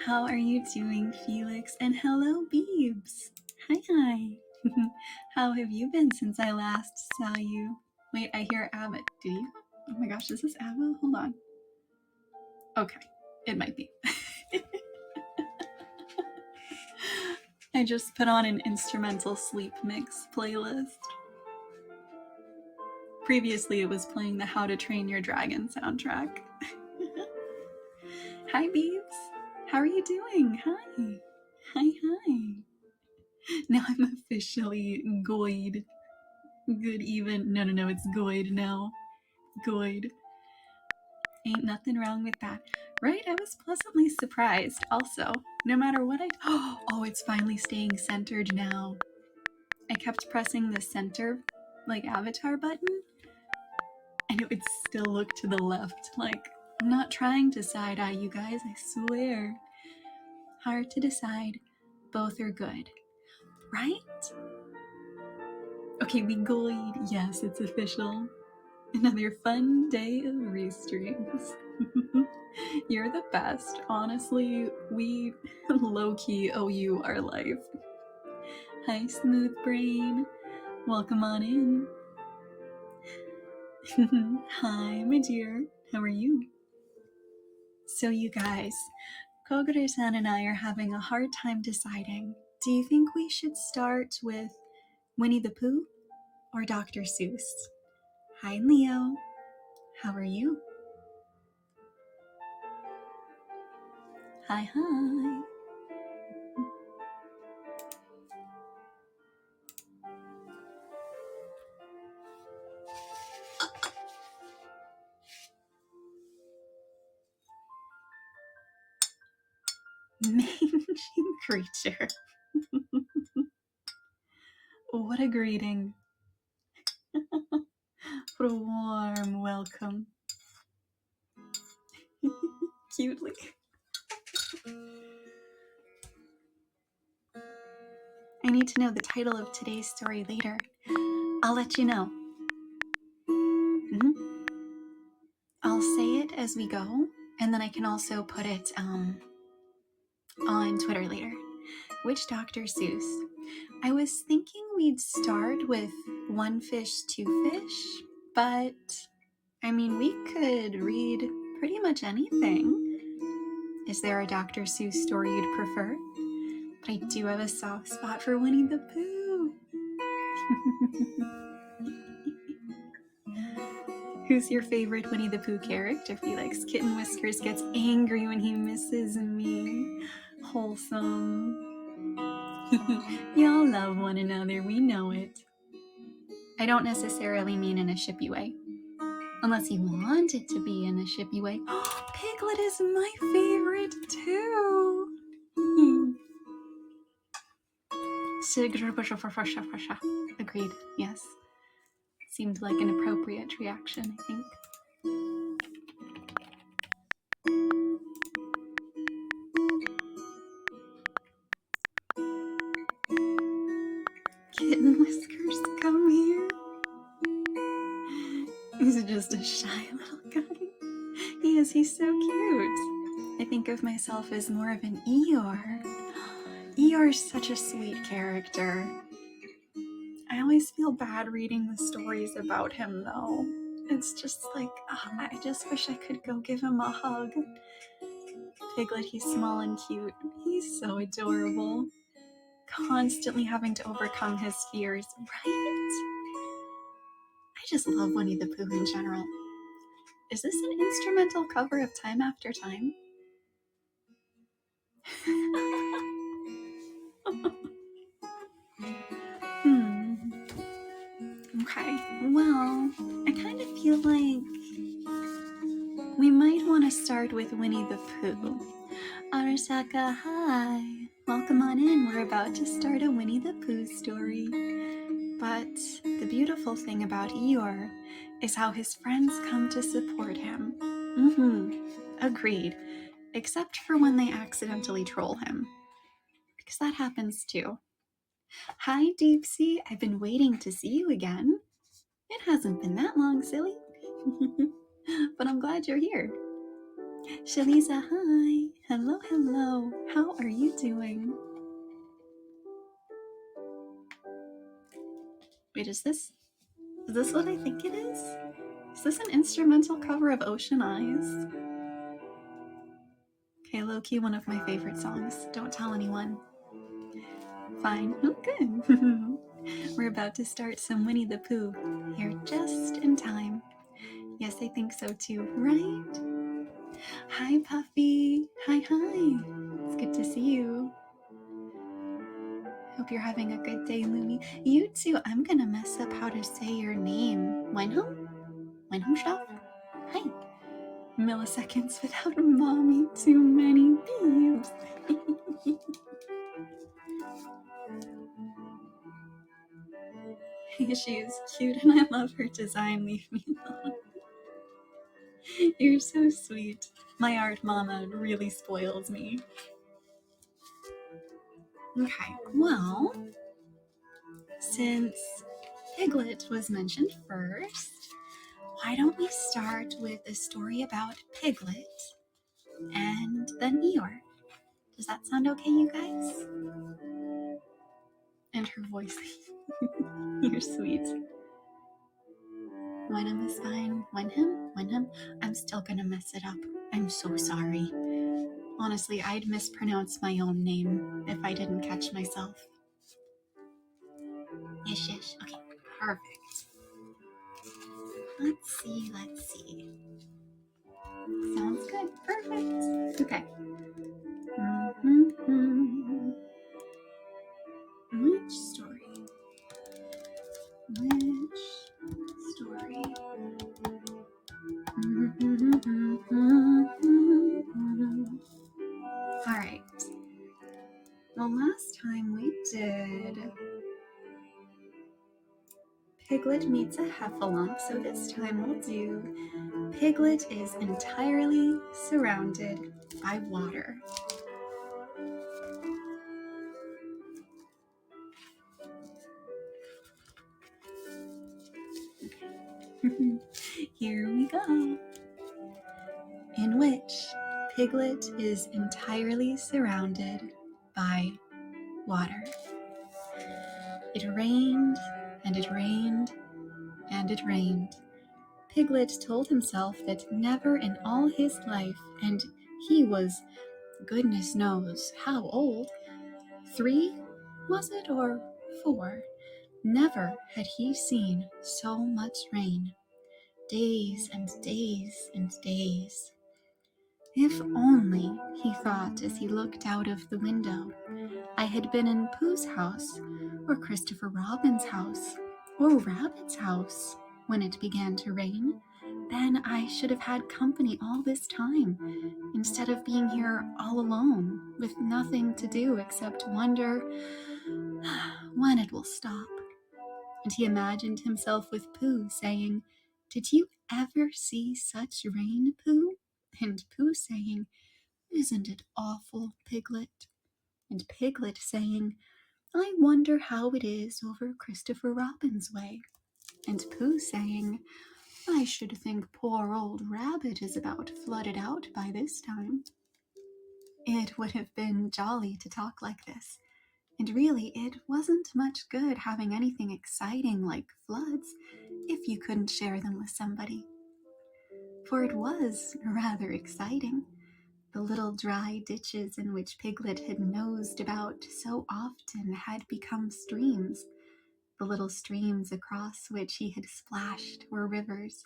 How are you doing, Felix? And hello, Beebs. Hi. How have you been since I last saw you? Wait, I hear Abba. Do you? Oh my gosh, is this Abba? Hold on. Okay, it might be. I just put on an instrumental sleep mix playlist. Previously, it was playing the How to Train Your Dragon soundtrack. Hi, Beebs. How are you doing? Hi. Now I'm officially Goid. Good even. No, it's Goid now. Goid. Ain't nothing wrong with that. Right? I was pleasantly surprised also. No matter what I... Oh, it's finally staying centered now. I kept pressing the center, avatar button, and it would still look to the left. I'm not trying to side-eye you guys, I swear. Hard to decide. Both are good. Right? Okay, we Goid. Yes, it's official. Another fun day of restreams. You're the best. Honestly, we low-key owe you our life. Hi, Smooth Brain. Welcome on in. Hi, my dear. How are you? So you guys, Kogure-san and I are having a hard time deciding. Do you think we should start with Winnie the Pooh or Dr. Seuss? Hi, Leo. How are you? Hi. Mangy creature. What a greeting. What a warm welcome. Cutely. I need to know the title of today's story later. I'll let you know. I'll say it as we go, and then I can also put it on Twitter later. Which Dr. Seuss? I was thinking we'd start with One Fish, Two Fish, but I mean, we could read pretty much anything. Is there a Dr. Seuss story you'd prefer? But I do have a soft spot for Winnie the Pooh. Who's your favorite Winnie the Pooh character, Felix? Kitten Whiskers gets angry when he misses me. Wholesome. Y'all love one another, we know it. I don't necessarily mean in a shippy way. Unless you want it to be in a shippy way. Piglet is my favorite too. Agreed, yes. Seemed like an appropriate reaction, I think. Kitten Whiskers, come here. He's just a shy little guy. He is, he's so cute. I think of myself as more of an Eeyore. Eeyore's such a sweet character. I always feel bad reading the stories about him, though. It's just I just wish I could go give him a hug. Piglet, he's small and cute. He's so adorable. Constantly having to overcome his fears, right? I just love Winnie the Pooh in general. Is this an instrumental cover of Time After Time? Okay, well, I kind of feel like we might want to start with Winnie the Pooh. Arasaka, hi. Welcome on in. We're about to start a Winnie the Pooh story. But the beautiful thing about Eeyore is how his friends come to support him. Agreed. Except for when they accidentally troll him. Because that happens too. Hi, Deepsea. I've been waiting to see you again. It hasn't been that long, silly. But I'm glad you're here. Shalisa, hi. Hello, hello. How are you doing? Wait, is this what I think it is? Is this an instrumental cover of Ocean Eyes? Okay, low-key one of my favorite songs. Don't tell anyone. Fine. Oh, good. We're about to start some Winnie the Pooh here just in time. Yes, I think so too, right? Hi, Puffy. Hi, hi. It's good to see you. Hope you're having a good day, Lumi. You too. I'm gonna mess up how to say your name. Weinholm? Weinholmstoff? Hi. Milliseconds without mommy. Too many beeps. She's cute and I love her design. Leave me alone. You're so sweet. My art mama really spoils me. Okay, well, since Piglet was mentioned first, why don't we start with a story about Piglet and then Eeyore? Does that sound okay, you guys? And her voice. You're sweet. Wenham is fine. Wenham? I'm still gonna mess it up. I'm so sorry. Honestly, I'd mispronounce my own name if I didn't catch myself. Yes. Okay, perfect. Let's see. Sounds good. Perfect. Okay. Which story? All right. Well, last time we did Piglet meets a heffalump, so this time we'll do Piglet is entirely surrounded by water. Here we go. In which Piglet is entirely surrounded by water. It rained, and it rained, and it rained. Piglet told himself that never in all his life, and he was goodness knows how old, 3, was it, or 4? Never had he seen so much rain. Days and days and days. If only, he thought as he looked out of the window, I had been in Pooh's house, or Christopher Robin's house, or Rabbit's house when it began to rain, then I should have had company all this time, instead of being here all alone, with nothing to do except wonder when it will stop. And he imagined himself with Pooh saying, "Did you ever see such rain, Pooh?" And Pooh saying, "Isn't it awful, Piglet?" And Piglet saying, "I wonder how it is over Christopher Robin's way." And Pooh saying, "I should think poor old Rabbit is about flooded out by this time." It would have been jolly to talk like this. And really, it wasn't much good having anything exciting like floods if you couldn't share them with somebody. For it was rather exciting. The little dry ditches in which Piglet had nosed about so often had become streams. The little streams across which he had splashed were rivers,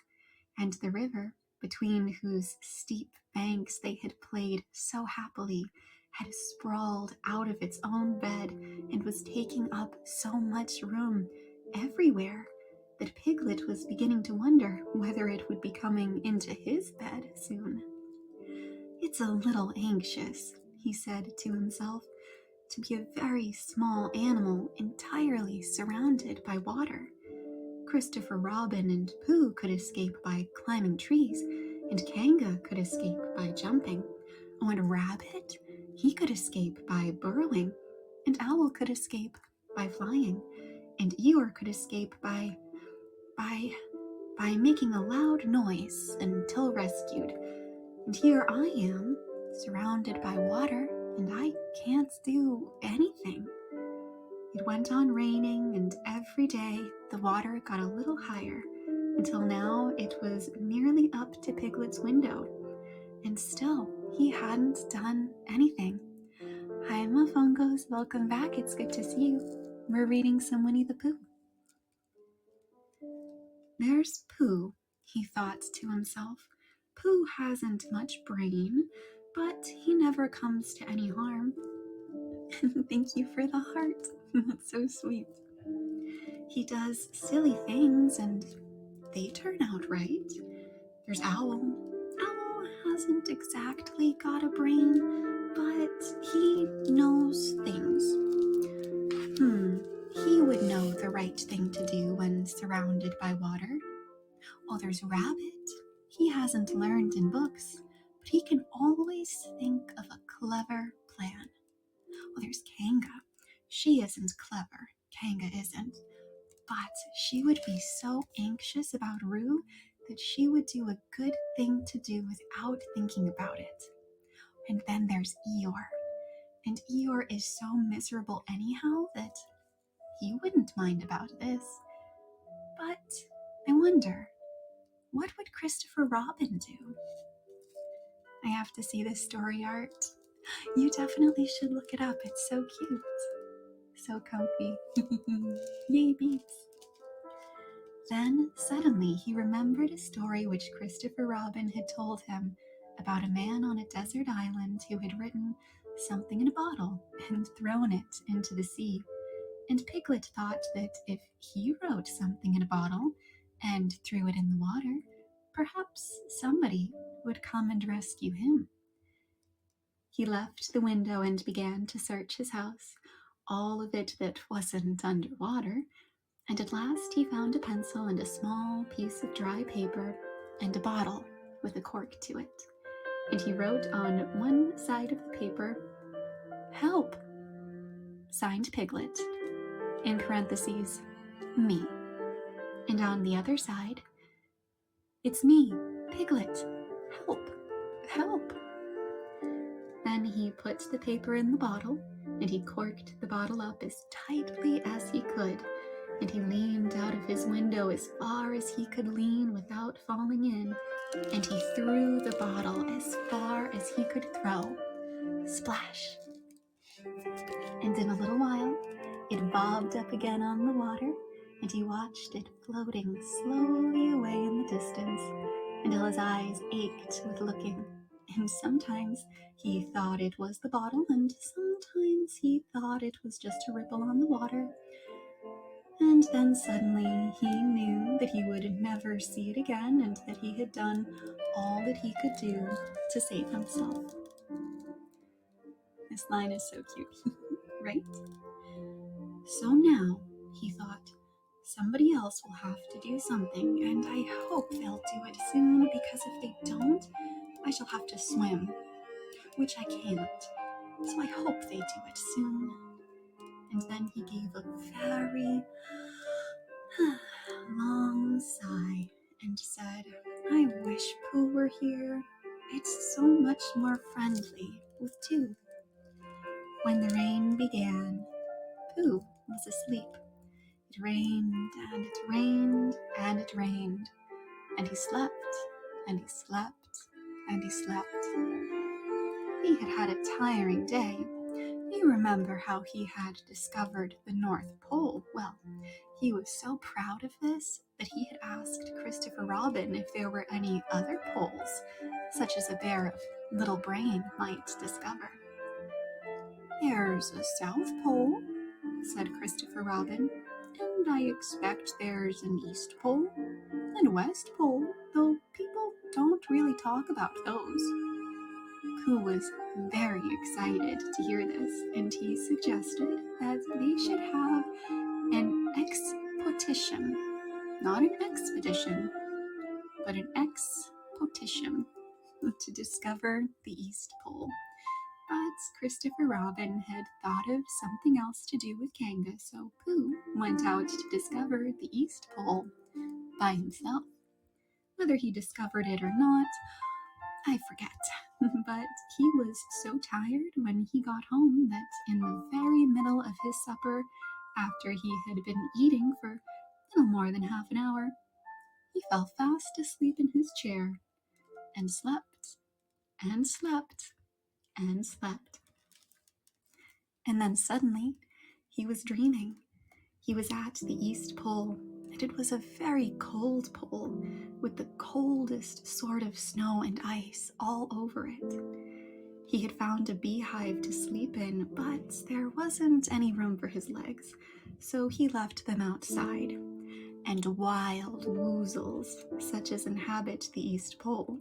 and the river, between whose steep banks they had played so happily, had sprawled out of its own bed and was taking up so much room everywhere that Piglet was beginning to wonder whether it would be coming into his bed soon. "It's a little anxious," he said to himself, "to be a very small animal entirely surrounded by water. Christopher Robin and Pooh could escape by climbing trees, and Kanga could escape by jumping. Oh, and Rabbit, he could escape by burrowing, and Owl could escape by flying, and Eeyore could escape by making a loud noise until rescued. And here I am, surrounded by water, and I can't do anything. It went on raining, and every day the water got a little higher, until now it was nearly up to Piglet's window, and still he hadn't done anything. Hi, Mofungos, welcome back. It's good to see you. We're reading some Winnie the Pooh. There's Pooh, he thought to himself. Pooh hasn't much brain, but he never comes to any harm. Thank you for the heart. That's so sweet. He does silly things and they turn out right. There's Owl. Owl hasn't exactly got a brain, but he knows things. He would know the right thing to do when surrounded by water. Oh, there's Rabbit. He hasn't learned in books, but he can always think of a clever plan. Oh, there's Kanga. She isn't clever. Kanga isn't. But she would be so anxious about Roo that she would do a good thing to do without thinking about it. And then there's Eeyore. And Eeyore is so miserable anyhow that he wouldn't mind about this. But I wonder, what would Christopher Robin do? I have to see this story art. You definitely should look it up. It's so cute. So comfy. Yay, beats. Then suddenly he remembered a story which Christopher Robin had told him about a man on a desert island who had written something in a bottle and thrown it into the sea. And Piglet thought that if he wrote something in a bottle and threw it in the water, perhaps somebody would come and rescue him. He left the window and began to search his house, all of it that wasn't underwater, and at last he found a pencil and a small piece of dry paper and a bottle with a cork to it. And he wrote on one side of the paper, "Help," signed Piglet, in parentheses, me. And on the other side, "It's me, Piglet. Help, help." Then he put the paper in the bottle, and he corked the bottle up as tightly as he could, and he leaned out of his window as far as he could lean without falling in, and he threw the bottle as far as he could throw. Splash! And in a little while, it bobbed up again on the water, and he watched it floating slowly away in the distance until his eyes ached with looking. And sometimes he thought it was the bottle, and sometimes he thought it was just a ripple on the water. And then suddenly he knew that he would never see it again, and that he had done all that he could do to save himself. This line is so cute, right? So now, he thought, somebody else will have to do something, and I hope they'll do it soon, because if they don't, I shall have to swim, which I can't. So I hope they do it soon. And then he gave a very long sigh and said, I wish Pooh were here. It's so much more friendly with two. When the rain began, Pooh was asleep. It rained and it rained and it rained, and he slept and he slept and he slept. He had had a tiring day. You remember how he had discovered the North Pole? Well, he was so proud of this that he had asked Christopher Robin if there were any other poles, such as a bear of little brain might discover. There's a South Pole, said Christopher Robin, and I expect there's an East Pole and a West Pole, though people don't really talk about those. Pooh was very excited to hear this, and he suggested that they should have an expedition, not an expedition, but an expedition to discover the East Pole. But Christopher Robin had thought of something else to do with Kanga, so Pooh went out to discover the East Pole by himself. Whether he discovered it or not, I forget. But he was so tired when he got home that in the very middle of his supper, after he had been eating for little more than half an hour, he fell fast asleep in his chair and slept and slept and slept. And then suddenly he was dreaming. He was at the East Pole, and it was a very cold pole with the coldest sort of snow and ice all over it. He had found a beehive to sleep in, but there wasn't any room for his legs, so he left them outside. And wild woozles, such as inhabit the East Pole,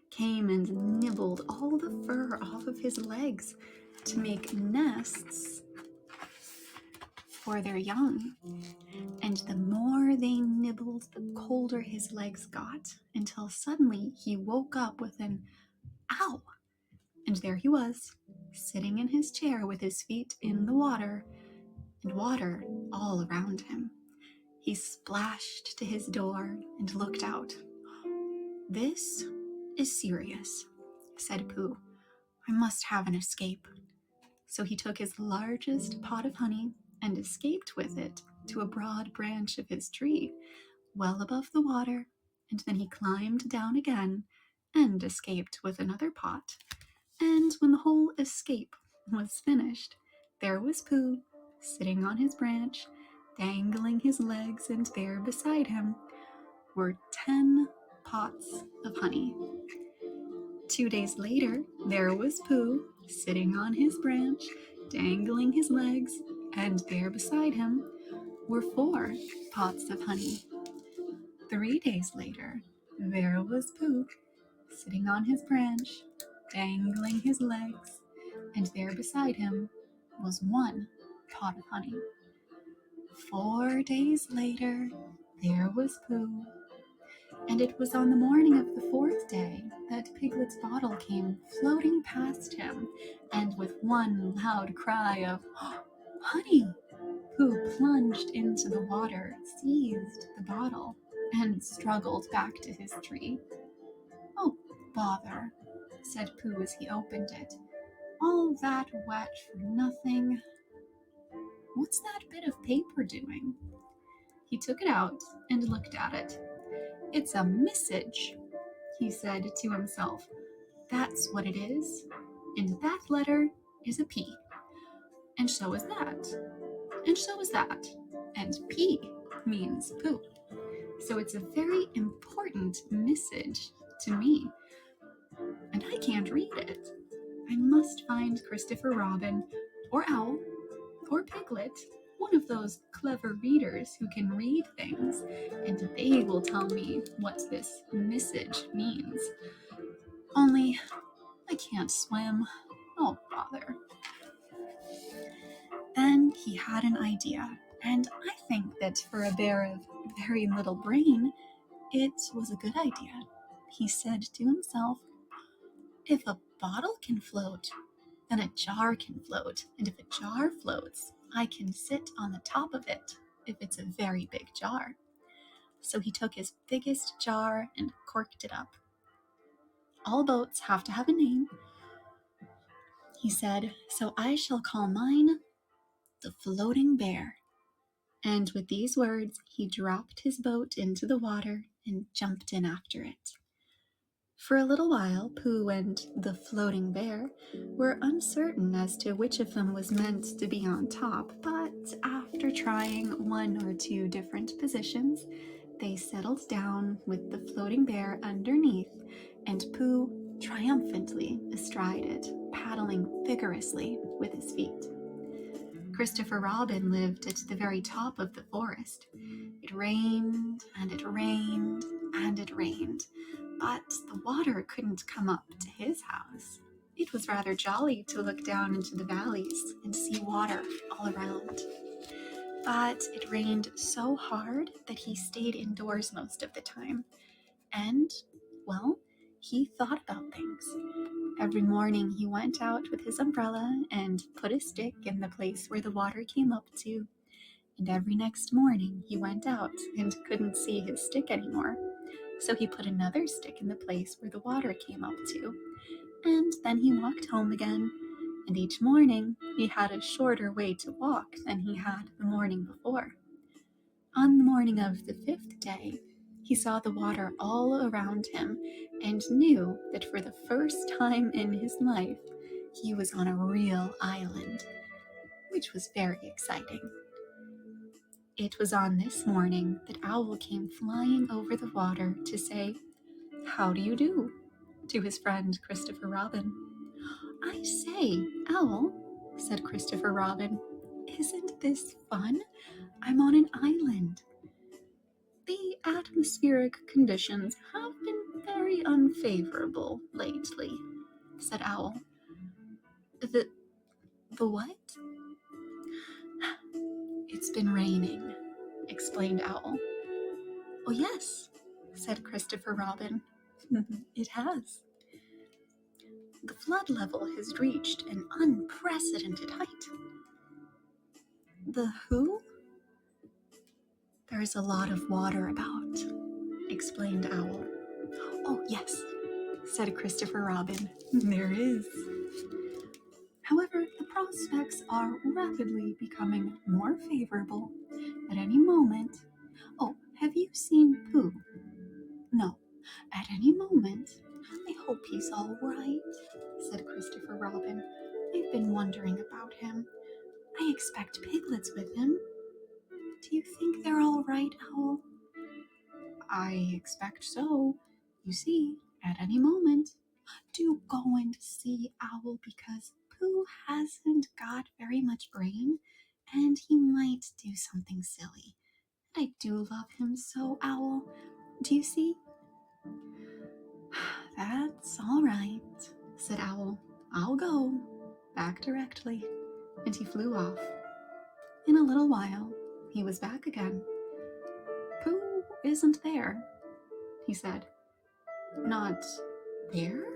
came and nibbled all the fur off of his legs to make nests for their young. And the more they nibbled, the colder his legs got, until suddenly he woke up with an ow! And there he was, sitting in his chair with his feet in the water, and water all around him. He splashed to his door and looked out. "This is serious," said Pooh. "I must have an escape." So he took his largest pot of honey and escaped with it to a broad branch of his tree, well above the water, and then he climbed down again and escaped with another pot. And when the whole escape was finished, there was Pooh, sitting on his branch, dangling his legs, and there beside him were 10 pots of honey. 2 days later, there was Pooh, sitting on his branch, dangling his legs, and there beside him were 4 pots of honey. 3 days later, there was Pooh, sitting on his branch, dangling his legs, and there beside him was 1 pot of honey. 4 days later, there was Pooh, and it was on the morning of the 4th day that Piglet's bottle came floating past him, and with one loud cry of "Honey!" Pooh plunged into the water, seized the bottle, and struggled back to his tree. "Oh, bother," said Pooh as he opened it. "All that wet for nothing. What's that bit of paper doing?" He took it out and looked at it. "It's a message," he said to himself. "That's what it is. And that letter is a P. And so is that. And so is that. And P means Pooh. So it's a very important message to me. And I can't read it. I must find Christopher Robin, or Owl, or Piglet, one of those clever readers who can read things, and they will tell me what this message means. Only I can't swim. Oh, bother." Then he had an idea, and I think that for a bear of very little brain, it was a good idea. He said to himself, "If a bottle can float, then a jar can float, and if a jar floats, I can sit on the top of it if it's a very big jar." So he took his biggest jar and corked it up. "All boats have to have a name," he said, "so I shall call mine the Floating Bear." And with these words, he dropped his boat into the water and jumped in after it. For a little while, Pooh and the Floating Bear were uncertain as to which of them was meant to be on top, but after trying 1 or 2 different positions, they settled down with the Floating Bear underneath and Pooh triumphantly astride it, paddling vigorously with his feet. Christopher Robin lived at the very top of the forest. It rained and it rained and it rained, but the water couldn't come up to his house. It was rather jolly to look down into the valleys and see water all around. But it rained so hard that he stayed indoors most of the time. And, well, he thought about things. Every morning he went out with his umbrella and put a stick in the place where the water came up to. And every next morning he went out and couldn't see his stick anymore. So he put another stick in the place where the water came up to, and then he walked home again. And each morning he had a shorter way to walk than he had the morning before. On the morning of the 5th day, he saw the water all around him and knew that for the first time in his life, he was on a real island, which was very exciting. It was on this morning that Owl came flying over the water to say, "How do you do?" to his friend Christopher Robin. "I say, Owl," said Christopher Robin, "isn't this fun? I'm on an island. The atmospheric conditions have been very unfavorable lately," said Owl. The what?" "It's been raining," explained Owl. "Oh yes," said Christopher Robin. "It has. The flood level has reached an unprecedented height." "The who?" "There's a lot of water about," explained Owl. "Oh yes," said Christopher Robin. "There is. However, the prospects are rapidly becoming more favorable. At any moment... Oh, have you seen Pooh?" "No. At any moment. I hope he's all right," said Christopher Robin. "I've been wondering about him. I expect Piglet's with him. Do you think they're all right, Owl?" "I expect so. You see, at any moment. Do go and see Owl, because Pooh hasn't got very much brain, and he might do something silly. I do love him so, Owl. Do you see?" "That's all right," said Owl. "I'll go. Back directly." And he flew off. In a little while, he was back again. "Pooh isn't there," he said. "Not there?"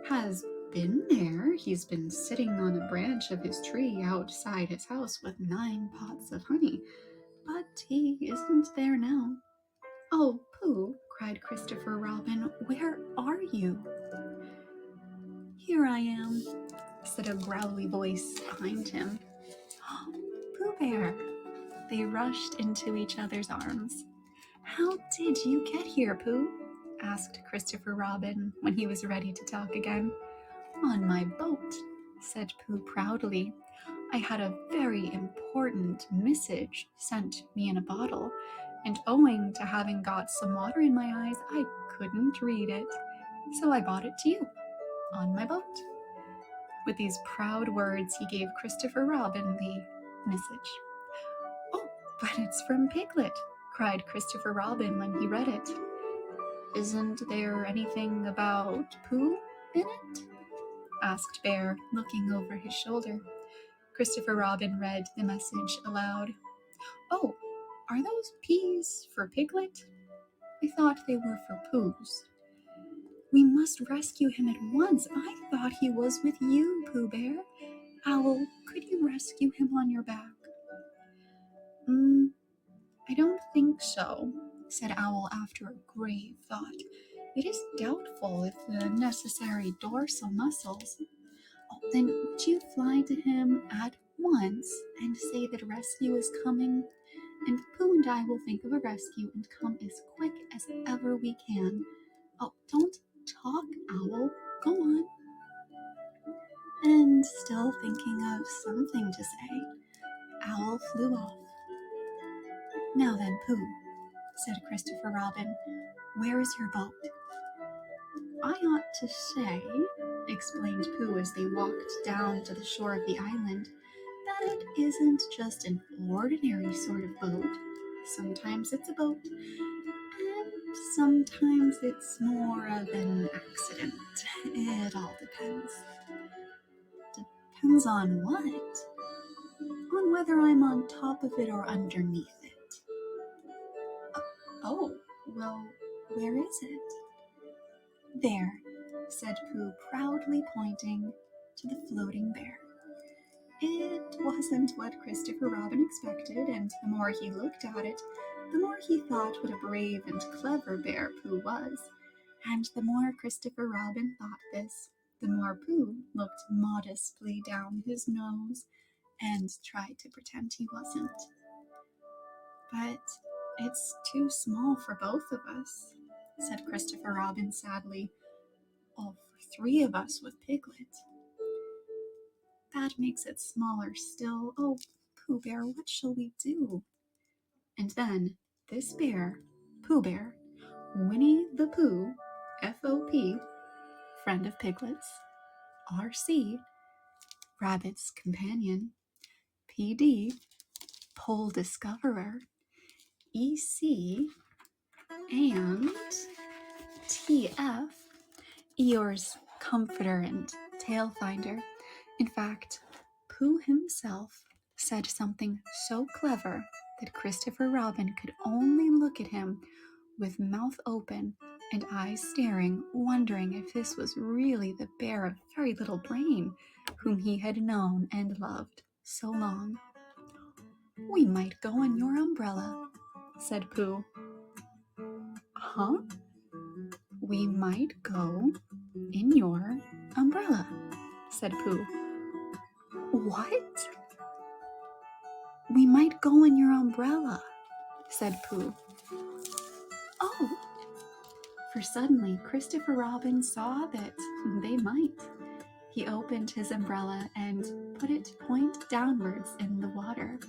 "Has been there. He's been sitting on a branch of his tree outside his house with 9 pots of honey, but he isn't there now." "Oh, Pooh," cried Christopher Robin, "where are you?" "Here I am," said a growly voice behind him. "Pooh Bear!" They rushed into each other's arms. "How did you get here, Pooh?" asked Christopher Robin when he was ready to talk again. "On my boat," said Pooh proudly. "I had a very important message sent me in a bottle, and owing to having got some water in my eyes, I couldn't read it. So I brought it to you, on my boat." With these proud words, he gave Christopher Robin the message. "Oh, but it's from Piglet," cried Christopher Robin when he read it. "Isn't there anything about Pooh in it?" asked Bear, looking over his shoulder. Christopher Robin read the message aloud. "Oh, are those P's for Piglet? I thought they were for Pooh's. We must rescue him at once. I thought he was with you, Pooh Bear. Owl, could you rescue him on your back?" I don't think so," said Owl after a grave thought. "It is doubtful if the necessary dorsal muscles..." "Oh, then would you fly to him at once and say that rescue is coming? And Pooh and I will think of a rescue and come as quick as ever we can. Oh, don't talk, Owl. Go on." And still thinking of something to say, Owl flew off. "Now then, Pooh," said Christopher Robin, "where is your boat?" "I ought to say," explained Pooh as they walked down to the shore of the island, "that it isn't just an ordinary sort of boat. Sometimes it's a boat, and sometimes it's more of an accident. It all depends." "Depends on what?" "On whether I'm on top of it or underneath it." "Oh, well, where is it?" "There," said Pooh, proudly pointing to the floating bear. It wasn't what Christopher Robin expected, and the more he looked at it, the more he thought what a brave and clever bear Pooh was, and the more Christopher Robin thought this, the more Pooh looked modestly down his nose and tried to pretend he wasn't. But it's too small for both of us, said Christopher Robin sadly. All for 3 of us with Piglet. That makes it smaller still. Oh, Pooh Bear, what shall we do? And then this bear, Pooh Bear, Winnie the Pooh, FOP, friend of Piglets, RC, Rabbit's companion, PD, Pole Discoverer, EC, and TF, Eeyore's comforter and tail finder. In fact, Pooh himself said something so clever that Christopher Robin could only look at him with mouth open and eyes staring, wondering if this was really the bear of very little brain whom he had known and loved so long. We might go in your umbrella, said Pooh. Huh? We might go in your umbrella, said Pooh. What? We might go in your umbrella, said Pooh. Oh! For suddenly Christopher Robin saw that they might. He opened his umbrella and put it point downwards in the water.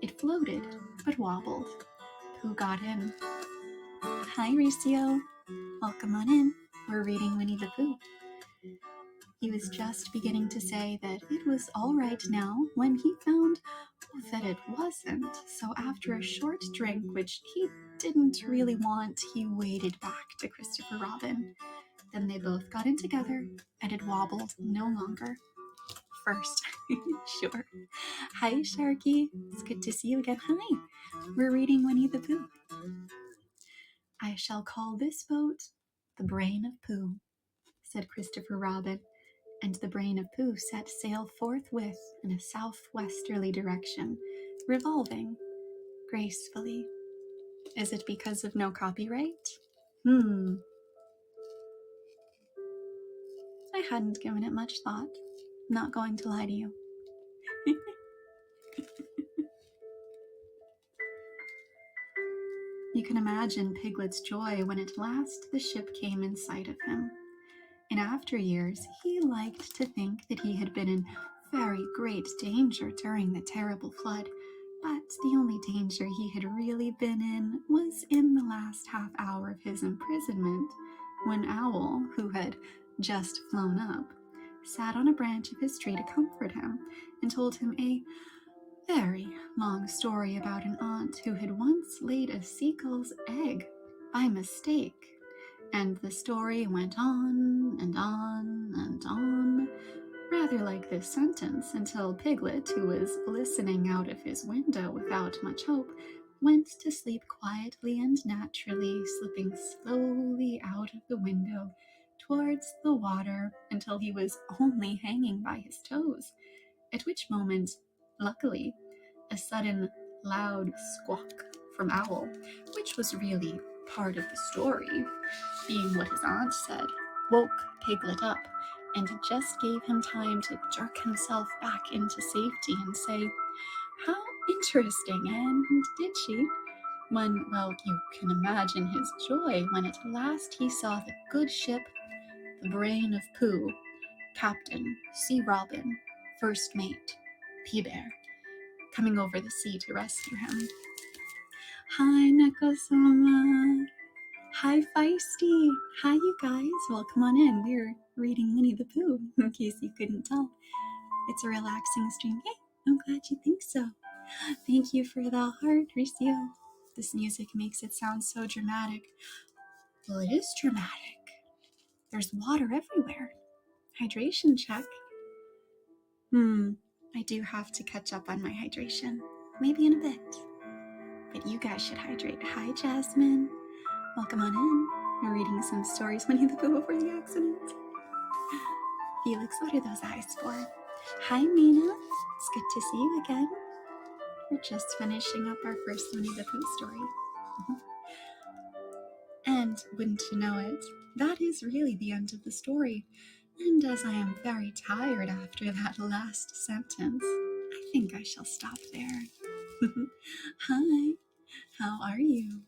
It floated, but wobbled. Pooh got in. Hi, Ricio. Welcome on in. We're reading Winnie the Pooh. He was just beginning to say that it was all right now when he found that it wasn't. So after a short drink, which he didn't really want, he waded back to Christopher Robin. Then they both got in together, and it wobbled no longer. First, sure. Hi, Sharky. It's good to see you again. Hi. We're reading Winnie the Pooh. I shall call this boat the Brain of Pooh, said Christopher Robin, and the Brain of Pooh set sail forthwith in a southwesterly direction, revolving gracefully. Is it because of no copyright? I hadn't given it much thought. Not going to lie to you. You can imagine Piglet's joy when at last the ship came in sight of him. In after years, he liked to think that he had been in very great danger during the terrible flood, but the only danger he had really been in was in the last half hour of his imprisonment, when Owl, who had just flown up, sat on a branch of his tree to comfort him and told him a very long story about an aunt who had once laid a seagull's egg by mistake. And the story went on and on and on, rather like this sentence, until Piglet, who was listening out of his window without much hope, went to sleep quietly and naturally, slipping slowly out of the window towards the water until he was only hanging by his toes, at which moment, luckily, a sudden loud squawk from Owl, which was really part of the story, being what his aunt said, woke Piglet up and just gave him time to jerk himself back into safety and say, "How interesting, and did she?" When, well, you can imagine his joy when at last he saw the good ship, the Brain of Pooh, Captain C. Robin, First Mate P-Bear, coming over the sea to rescue him. Hi, Neko-sama. Hi, Feisty. Hi, you guys. Welcome on in. We're reading Winnie the Pooh, in case you couldn't tell. It's a relaxing stream. Hey, I'm glad you think so. Thank you for the heart, Ricio. This music makes it sound so dramatic. Well, it is dramatic. There's water everywhere. Hydration check. I do have to catch up on my hydration. Maybe in a bit. But you guys should hydrate. Hi, Jasmine. Welcome on in. We're reading some stories Winnie the Pooh before the accident. Felix, what are those eyes for? Hi, Mina. It's good to see you again. We're just finishing up our first Winnie the Pooh story. And wouldn't you know it, that is really the end of the story. And as I am very tired after that last sentence, I think I shall stop there. Hi, how are you?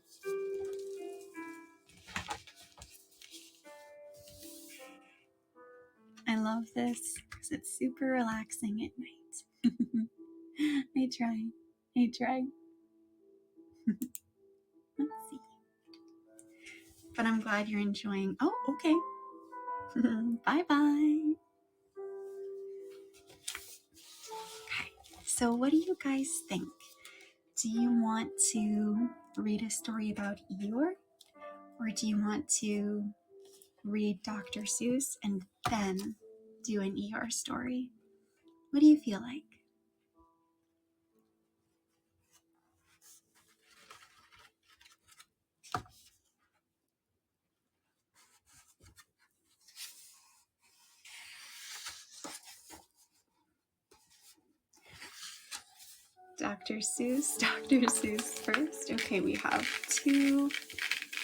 I love this because it's super relaxing at night. I try. Let's see. But I'm glad you're enjoying. Oh, okay. Bye-bye. Okay, so what do you guys think? Do you want to read a story about Eeyore? Or do you want to read Dr. Seuss and then do an Eeyore story? What do you feel like? Dr. Seuss first. Okay, we have 2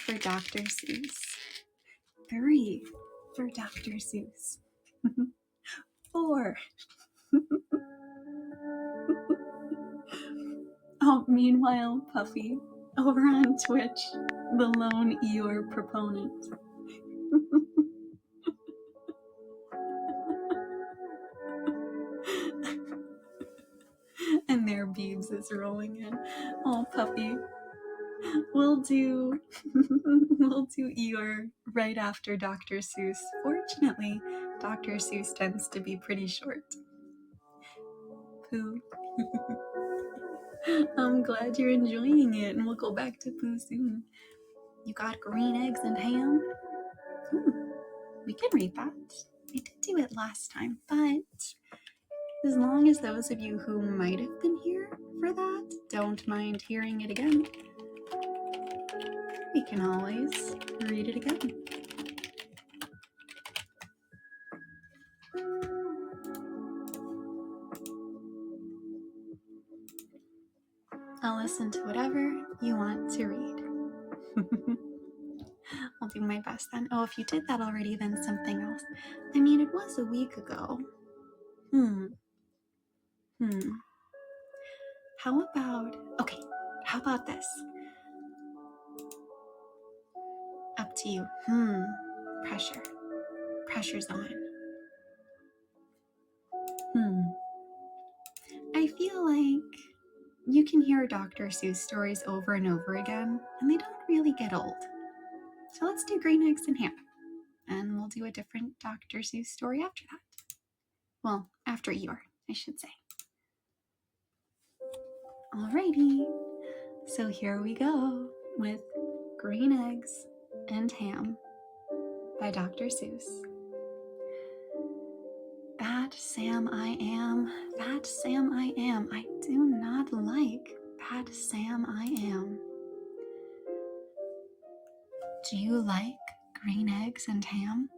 for Dr. Seuss, 3 for Dr. Seuss, 4. Oh, meanwhile, Puffy, over on Twitch, the lone Eeyore proponent. And there Beebs is rolling in. Oh, Puffy. We'll do Eeyore right after Dr. Seuss. Fortunately, Dr. Seuss tends to be pretty short. Pooh. I'm glad you're enjoying it, and we'll go back to Pooh soon. You got green eggs and ham? We can read that. I did do it last time, but as long as those of you who might have been here for that don't mind hearing it again, we can always read it again. I'll listen to whatever you want to read. I'll do my best then. Oh, if you did that already, then something else. I mean, it was a week ago. How about this? Up to you. Pressure's on. I feel like you can hear Dr. Seuss stories over and over again, and they don't really get old. So let's do green eggs and ham, and we'll do a different Dr. Seuss story after that. Well, after Eeyore, I should say. Alrighty, so here we go with Green Eggs and Ham by Dr. Seuss. Bad Sam I am, bad Sam I am, I do not like bad Sam I am. Do you like green eggs and ham?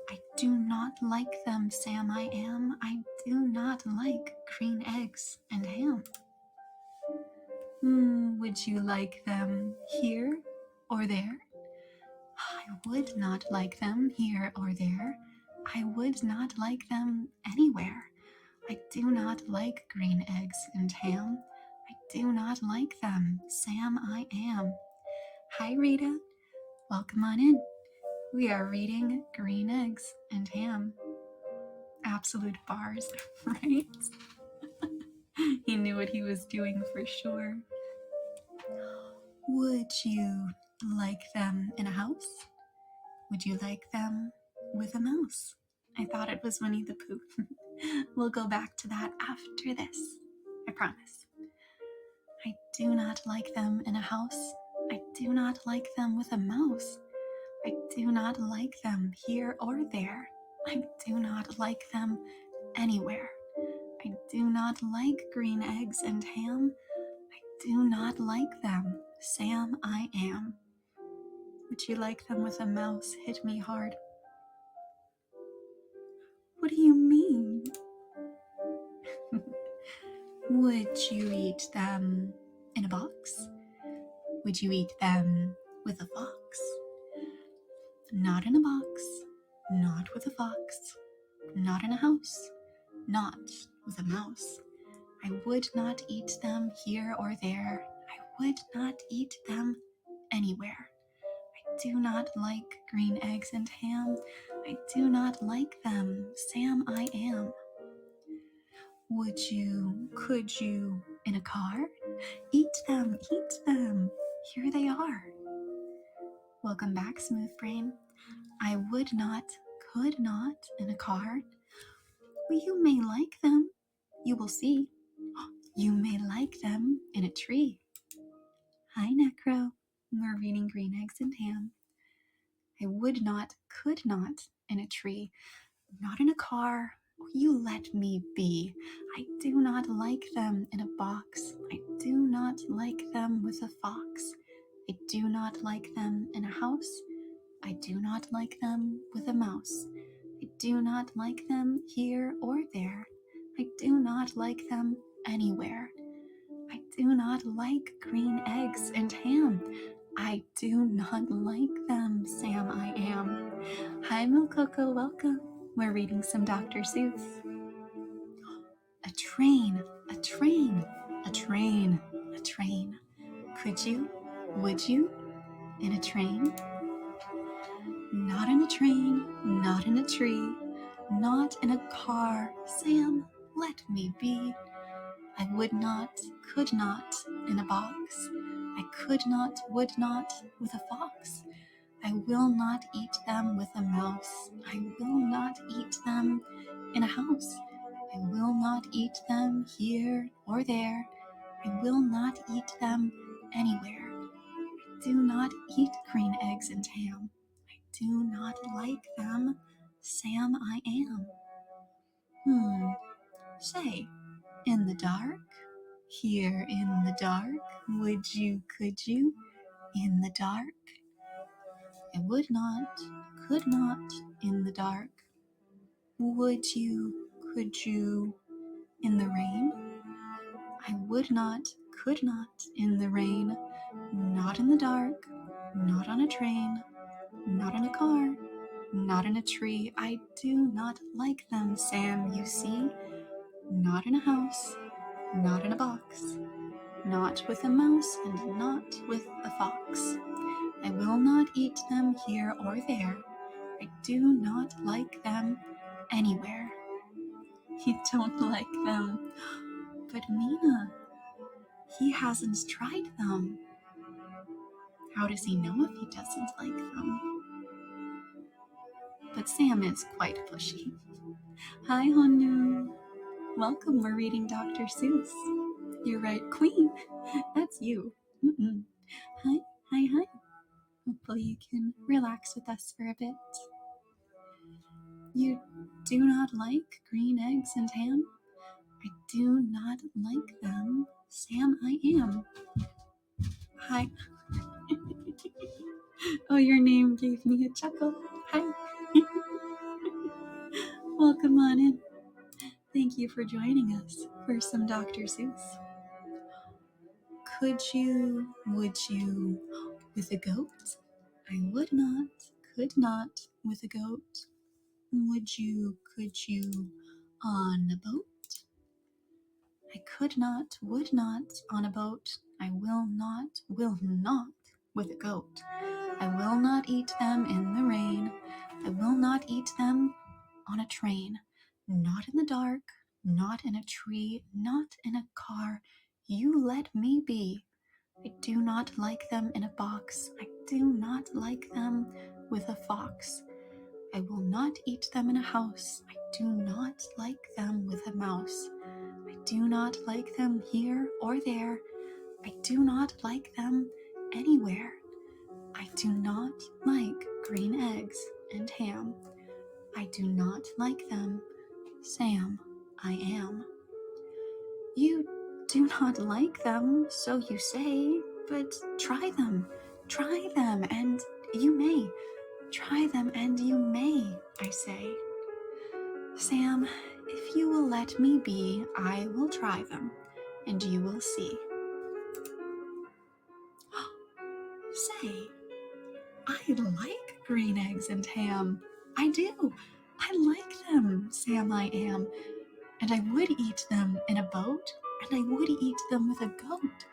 I do not like them, Sam I am. I do not like green eggs and ham. Would you like them here or there? I would not like them here or there. I would not like them anywhere. I do not like green eggs and ham. I do not like them, Sam I am. Hi Rita, welcome on in. We are reading Green Eggs and Ham. Absolute bars, right? He knew what he was doing for sure. Would you like them in a house? Would you like them with a mouse? I thought it was Winnie the Pooh. We'll go back to that after this, I promise. I do not like them in a house. I do not like them with a mouse. I do not like them here or there. I do not like them anywhere. I do not like green eggs and ham. I do not like them, Sam I am. Would you like them with a mouse? Hit me hard. What do you mean? Would you eat them in a box? Would you eat them with a fox? Not in a box, not with a fox, not in a house, not with a mouse. I would not eat them here or there. I would not eat them anywhere. I do not like green eggs and ham. I do not like them, Sam, I am. Would you, could you, in a car? Eat them, here they are. Welcome back, Smooth Brain. I would not, could not, in a car. Well, you may like them, you will see. You may like them in a tree. Hi, Necro. We're reading Green Eggs and Ham. I would not, could not, in a tree. Not in a car. You let me be. I do not like them in a box. I do not like them with a fox. I do not like them in a house. I do not like them with a mouse. I do not like them here or there. I do not like them anywhere. I do not like green eggs and ham. I do not like them, Sam, I am. Hi, Milk Coco, welcome. We're reading some Dr. Seuss. A train, a train, a train, a train. Could you, would you, in a train? Not in a train, not in a tree, not in a car. Sam, let me be. I would not, could not, in a box. I could not, would not, with a fox. I will not eat them with a mouse. I will not eat them in a house. I will not eat them here or there. I will not eat them anywhere. I do not eat green eggs and ham. I do not like them, Sam, I am. Say, in the dark? Here in the dark? Would you, could you, in the dark? I would not, could not, in the dark. Would you, could you, in the rain? I would not, could not, in the rain. Not in the dark, not on a train, not in a car, not in a tree. I do not like them, Sam, you see. Not in a house, not in a box, not with a mouse and not with a fox. I will not eat them here or there. I do not like them anywhere. You don't like them. But Mina, he hasn't tried them. How does he know if he doesn't like them? But Sam is quite pushy. Hi, Honu. Welcome, we're reading Dr. Seuss. You're right, Queen. That's you. Hi, hi, hi. Hopefully you can relax with us for a bit. You do not like green eggs and ham? I do not like them. Sam, I am. Hi. Oh, your name gave me a chuckle. Hi. Welcome on in. Thank you for joining us for some Dr. Seuss. Could you, would you, with a goat? I would not, could not, with a goat. Would you, could you, on a boat? I could not, would not, on a boat. I will not, with a goat. I will not eat them in the rain. I will not eat them on a train. Not in the dark, not in a tree, not in a car. You let me be. I do not like them in a box. I do not like them with a fox. I will not eat them in a house. I do not like them with a mouse. I do not like them here or there. I do not like them anywhere. I do not like green eggs and ham. I do not like them, Sam, I am. You do not like them, so you say, but try them, and you may. Try them, and you may, I say. Sam, if you will let me be, I will try them, and you will see. Say, I like green eggs and ham. I do. I like them, Sam, I am. And I would eat them in a boat, and I would eat them with a goat.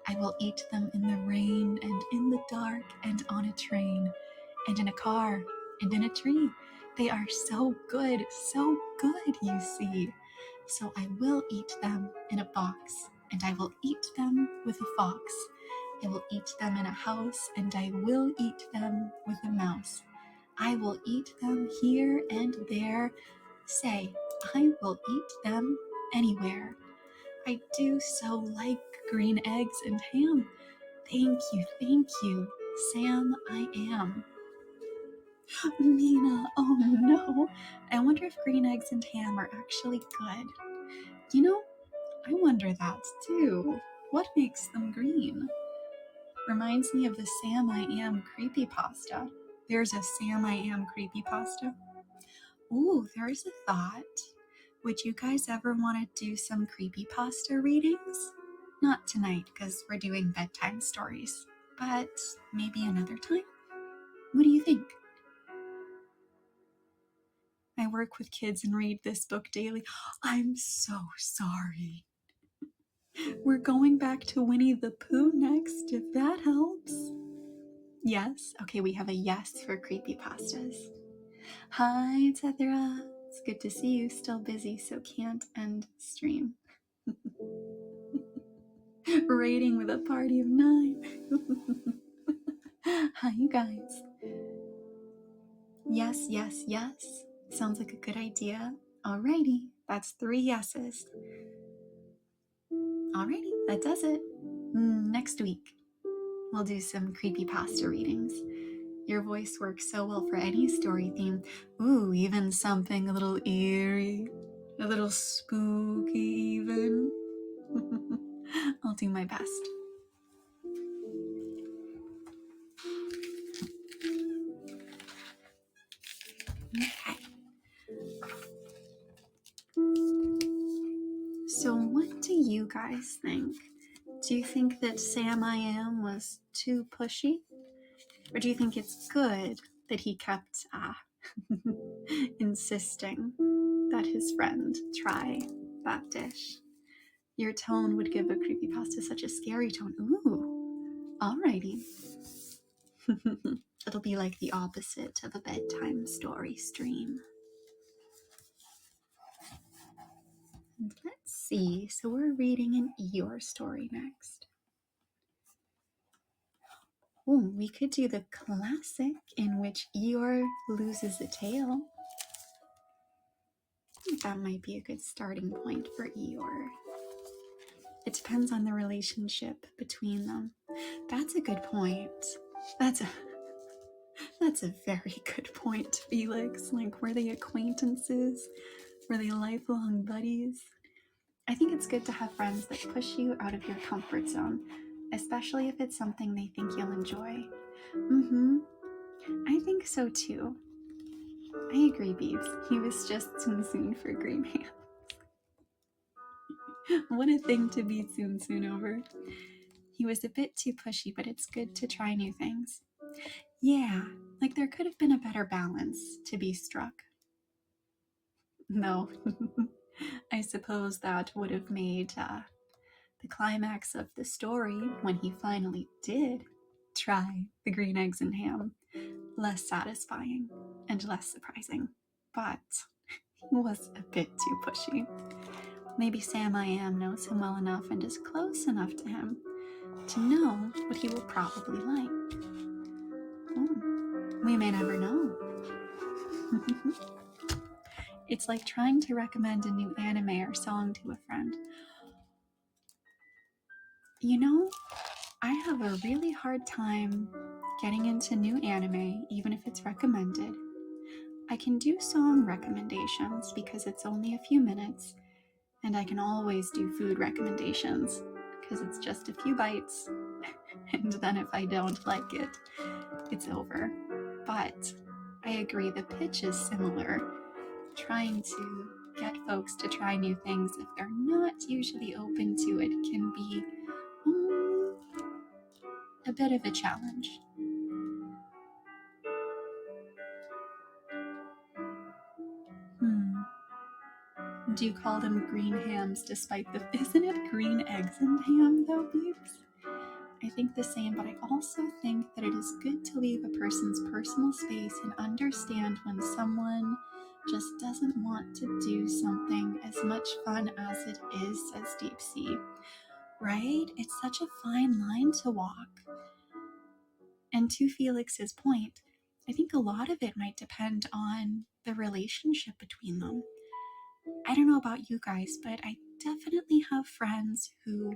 I will eat them in the rain, and in the dark, and on a train, and in a car, and in a tree. They are so good, you see. So I will eat them in a box, and I will eat them with a fox. I will eat them in a house, and I will eat them with a mouse. I will eat them here and there. Say, I will eat them anywhere. I do so like green eggs and ham. Thank you, Sam, I am. Mina, oh no. I wonder if green eggs and ham are actually good. You know, I wonder that too. What makes them green? Reminds me of the Sam I Am creepypasta. There's a Sam I Am creepypasta. Ooh, there's a thought. Would you guys ever want to do some creepypasta readings? Not tonight, because we're doing bedtime stories, but maybe another time? What do you think? I work with kids and read this book daily. I'm so sorry. We're going back to Winnie the Pooh next, if that helps. Yes? Okay, we have a yes for creepypastas. Hi, Tethera. It's good to see you. Still busy, so can't end stream. Rating with a party of 9. Hi, you guys. Yes, yes, yes. Sounds like a good idea. Alrighty, that's 3 yeses. Alrighty, that does it. Next week, we'll do some creepypasta readings. Your voice works so well for any story theme. Ooh, even something a little eerie, a little spooky even. I'll do my best. Okay. So what do you guys think? Do you think that Sam I Am was too pushy? Or do you think it's good that he kept insisting that his friend try that dish? Your tone would give a creepypasta such a scary tone. Ooh, alrighty. It'll be like the opposite of a bedtime story stream. And let's see, so we're reading an Eeyore story next. Oh, we could do the classic in which Eeyore loses a tail. I think that might be a good starting point for Eeyore. It depends on the relationship between them. That's a good point. That's a very good point, Felix. Like, were they acquaintances? Were they lifelong buddies? I think it's good to have friends that push you out of your comfort zone, especially if it's something they think you'll enjoy. I think so too. I agree, Beebs. He was just Tsum Tsum for Green Ham. What a thing to be Tsum Tsum over. He was a bit too pushy, but it's good to try new things. Yeah, like there could have been a better balance to be struck. No, I suppose that would have made the climax of the story, when he finally did try the green eggs and ham, less satisfying and less surprising. But he was a bit too pushy. Maybe Sam I Am knows him well enough and is close enough to him to know what he will probably like. We may never know. It's like trying to recommend a new anime or song to a friend. You know, I have a really hard time getting into new anime, even if it's recommended. I can do song recommendations because it's only a few minutes, and I can always do food recommendations because it's just a few bites, and then if I don't like it, it's over. But I agree, the pitch is similar. Trying to get folks to try new things if they're not usually open to it can be a bit of a challenge. Do you call them green hams despite the... Isn't it green eggs and ham though, peeps? I think the same, but I also think that it is good to leave a person's personal space and understand when someone just doesn't want to do something as much fun as it is, says Deep Sea. Right? It's such a fine line to walk. And to Felix's point, I think a lot of it might depend on the relationship between them. I don't know about you guys, but I definitely have friends who,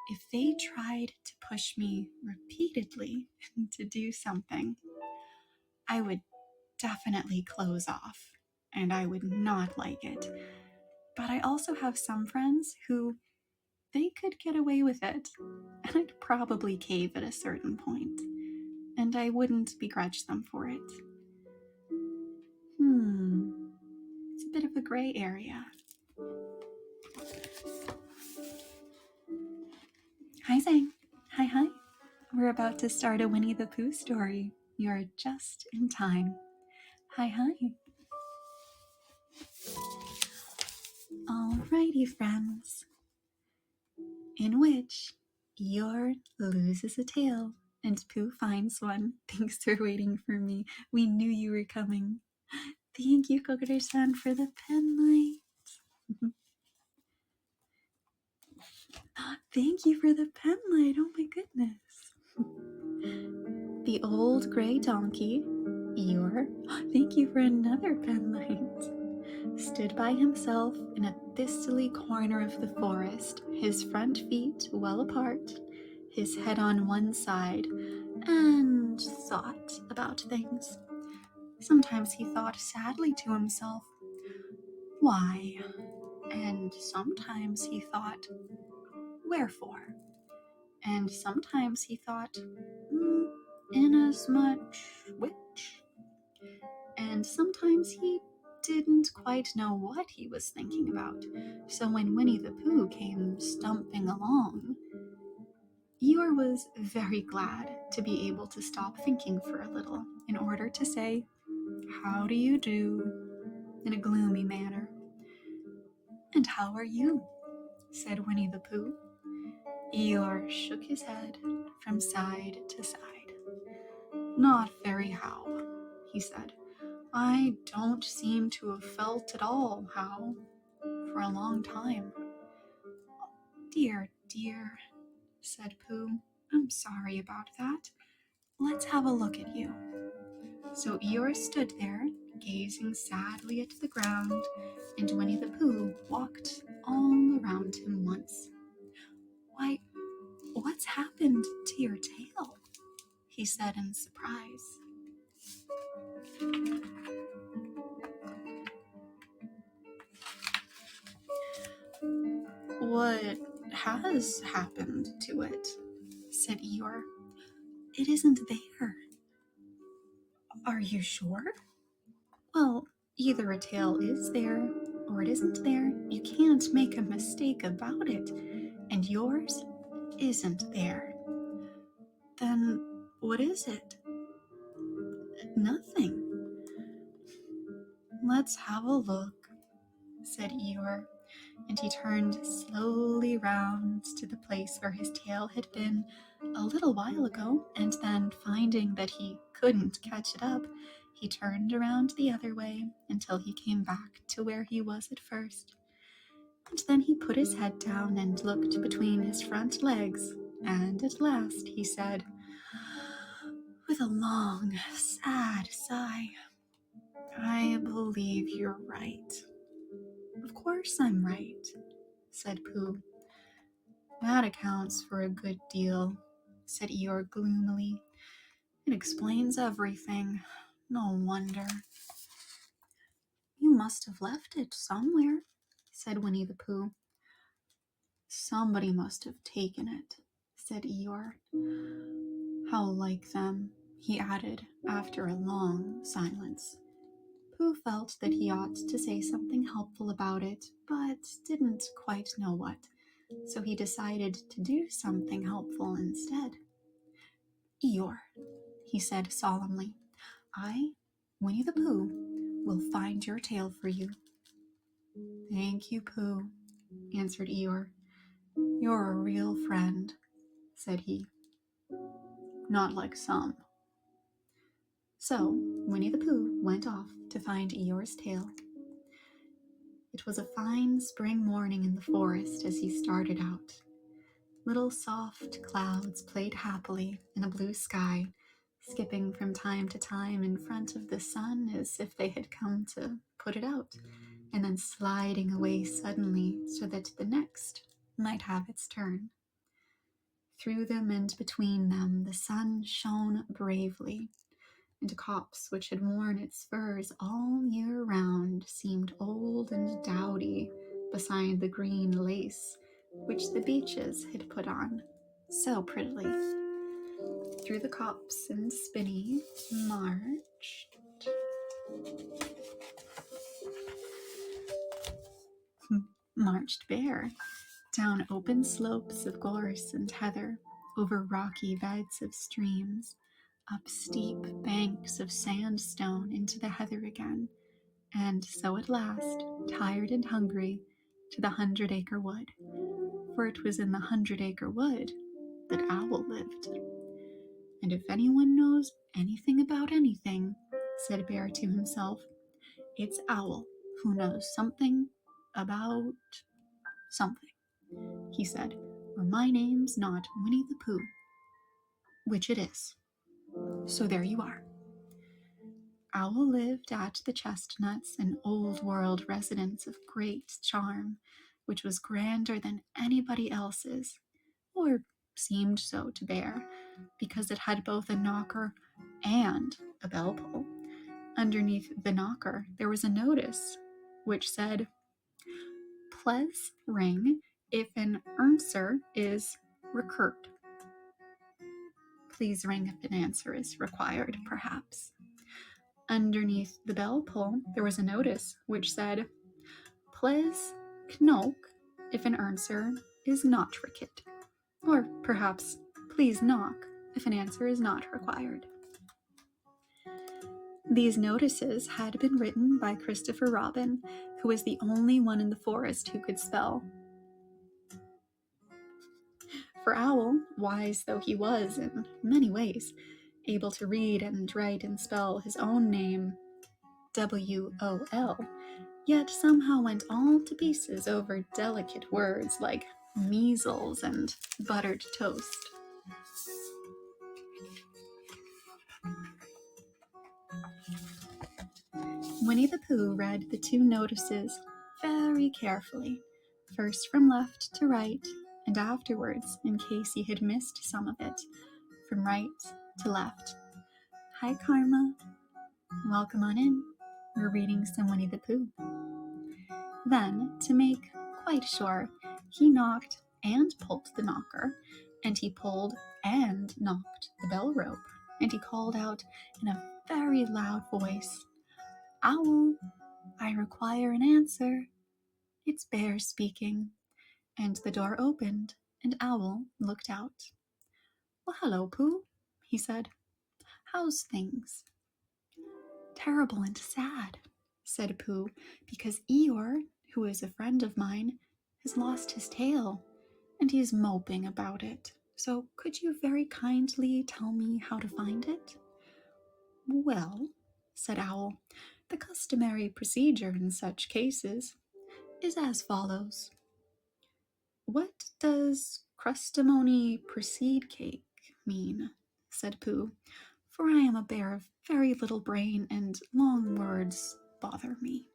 if they tried to push me repeatedly to do something, I would definitely close off and I would not like it. But I also have some friends who they could get away with it, and I'd probably cave at a certain point, and I wouldn't begrudge them for it. It's a bit of a gray area. Hi, Zang. Hi. We're about to start a Winnie the Pooh story. You're just in time. Hi. Alrighty, friends. In which Eeyore loses a tail and Pooh finds one. Thanks for waiting for me. We knew you were coming. Thank you, Kokoro-san, for the pen light. Thank you for the pen light. Oh my goodness. The old gray donkey, Eeyore, thank you for another pen light, stood by himself in a thistly corner of the forest, his front feet well apart, his head on one side, and thought about things. Sometimes he thought sadly to himself, why? And sometimes he thought, wherefore? And sometimes he thought, inasmuch which? And sometimes he didn't quite know what he was thinking about. So when Winnie the Pooh came stumping along, Eeyore was very glad to be able to stop thinking for a little in order to say, how do you do, in a gloomy manner. And how are you? Said Winnie the Pooh. Eeyore shook his head from side to side. Not very how, he said. I don't seem to have felt at all how for a long time. Dear, said Pooh. I'm sorry about that. Let's have a look at you. So Eeyore stood there, gazing sadly at the ground, and Winnie the Pooh walked all around him once. Why, what's happened to your tail? He said in surprise. What has happened to it? Said Eeyore. It isn't there. Are you sure? Well, either a tail is there or it isn't there. You can't make a mistake about it. And yours isn't there. Then what is it? Nothing. Let's have a look, said Eeyore, and he turned slowly round to the place where his tail had been a little while ago, and then finding that he couldn't catch it up, he turned around the other way until he came back to where he was at first. And then he put his head down and looked between his front legs, and at last he said, with a long, sad sigh, I believe you're right. Of course I'm right, said Pooh. That accounts for a good deal, said Eeyore gloomily. It explains everything. No wonder. You must have left it somewhere, said Winnie the Pooh. Somebody must have taken it, said Eeyore. How like them, he added after a long silence. Pooh felt that he ought to say something helpful about it, but didn't quite know what, so he decided to do something helpful instead. Eeyore, he said solemnly, I, Winnie the Pooh, will find your tail for you. Thank you, Pooh, answered Eeyore. You're a real friend, said he. Not like some. So Winnie the Pooh went off to find Eeyore's tail. It was a fine spring morning in the forest as he started out. Little soft clouds played happily in a blue sky, skipping from time to time in front of the sun as if they had come to put it out, and then sliding away suddenly so that the next might have its turn. Through them and between them the sun shone bravely, and a copse which had worn its furs all year round seemed old and dowdy beside the green lace which the beeches had put on so prettily. Through the copse and spinney marched Bear, down open slopes of gorse and heather, over rocky beds of streams, up steep banks of sandstone into the heather again, and so at last, tired and hungry, to the 100-acre wood. For it was in the 100-acre wood that Owl lived. And if anyone knows anything about anything, said Bear to himself, it's Owl who knows something about something, he said, or my name's not Winnie the Pooh, which it is. So there you are. Owl lived at the Chestnuts, an old-world residence of great charm, which was grander than anybody else's, or seemed so to Bear, because it had both a knocker and a bell pull. Underneath the knocker there was a notice which said, Please ring if an answer is required. Please ring if an answer is required, perhaps. Underneath the bell pull there was a notice which said, Please knock if an answer is not required. Or perhaps, please knock if an answer is not required. These notices had been written by Christopher Robin, who was the only one in the forest who could spell. For Owl, wise though he was in many ways, able to read and write and spell his own name, W-O-L, yet somehow went all to pieces over delicate words like measles and buttered toast. Winnie the Pooh read the two notices very carefully, first from left to right, and afterwards, in case he had missed some of it, from right to left. Hi, Karma. Welcome on in. We're reading some Winnie the Pooh. Then, to make quite sure, he knocked and pulled the knocker, and he pulled and knocked the bell rope, and he called out in a very loud voice, Owl, I require an answer. It's Bear speaking. And the door opened, and Owl looked out. Well, hello, Pooh, he said. How's things? Terrible and sad, said Pooh, because Eeyore, who is a friend of mine, has lost his tail, and he is moping about it. So could you very kindly tell me how to find it? Well, said Owl, the customary procedure in such cases is as follows. What does crustamony precede cake mean? Said Pooh, for I am a bear of very little brain and long words bother me.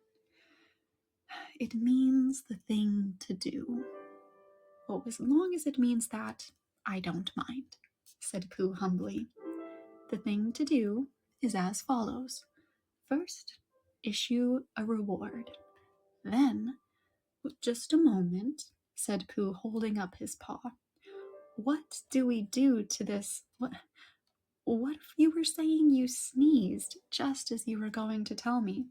It means the thing to do. Oh, as long as it means that, I don't mind, said Pooh humbly. The thing to do is as follows. First, issue a reward. Then, just a moment, said Pooh, holding up his paw. What do we do to this? What if you were saying you sneezed just as you were going to tell me?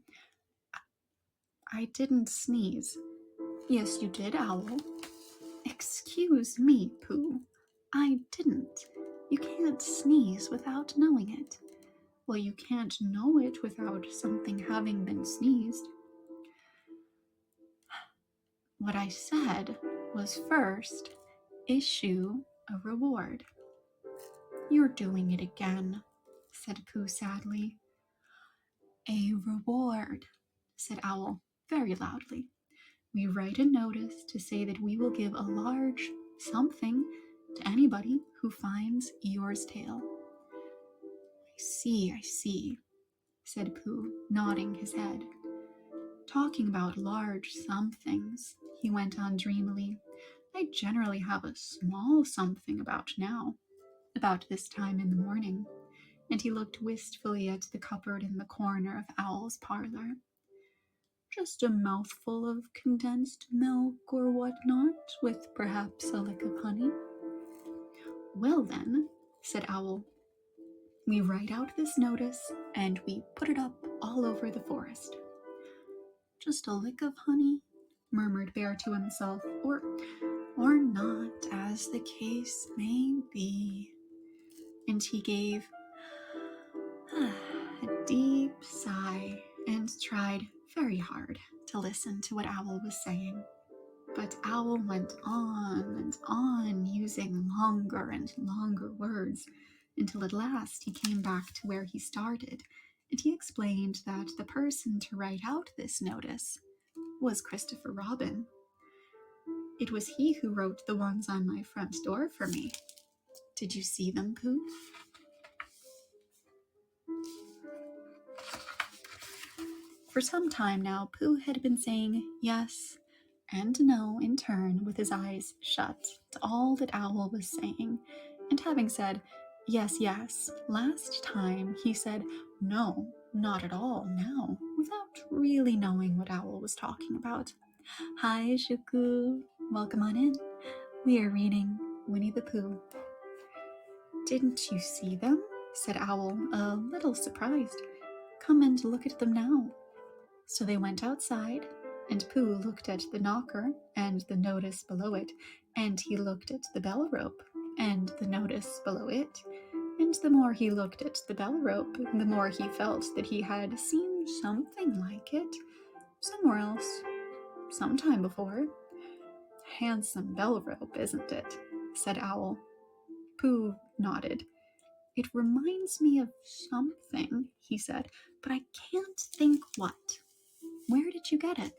I didn't sneeze. Yes, you did, Owl. Excuse me, Pooh. I didn't. You can't sneeze without knowing it. Well, you can't know it without something having been sneezed. What I said was first, issue a reward. You're doing it again, said Pooh sadly. A reward, said Owl very loudly. We write a notice to say that we will give a large something to anybody who finds Eeyore's tail. I see, said Pooh, nodding his head. Talking about large somethings, he went on dreamily, I generally have a small something about now, about this time in the morning, and he looked wistfully at the cupboard in the corner of Owl's parlor. Just a mouthful of condensed milk or whatnot, with perhaps a lick of honey. Well then, said Owl, we write out this notice and we put it up all over the forest. Just a lick of honey, murmured Bear to himself, or not, as the case may be. And he gave a deep sigh and tried very hard to listen to what Owl was saying. But Owl went on and on, using longer and longer words, until at last he came back to where he started, and he explained that the person to write out this notice was Christopher Robin. It was he who wrote the ones on my front door for me. Did you see them, Pooh? For some time now, Pooh had been saying yes and no in turn with his eyes shut to all that Owl was saying, and having said yes, last time he said no, not at all now, without really knowing what Owl was talking about. Hi, Shuku. Welcome on in. We are reading Winnie the Pooh. Didn't you see them? Said Owl, a little surprised. Come and look at them now. So they went outside, and Pooh looked at the knocker and the notice below it, and he looked at the bell rope and the notice below it, and the more he looked at the bell rope, the more he felt that he had seen something like it somewhere else, sometime before. Handsome bell rope, isn't it? Said Owl. Pooh nodded. It reminds me of something, he said, but I can't think what. Where did you get it?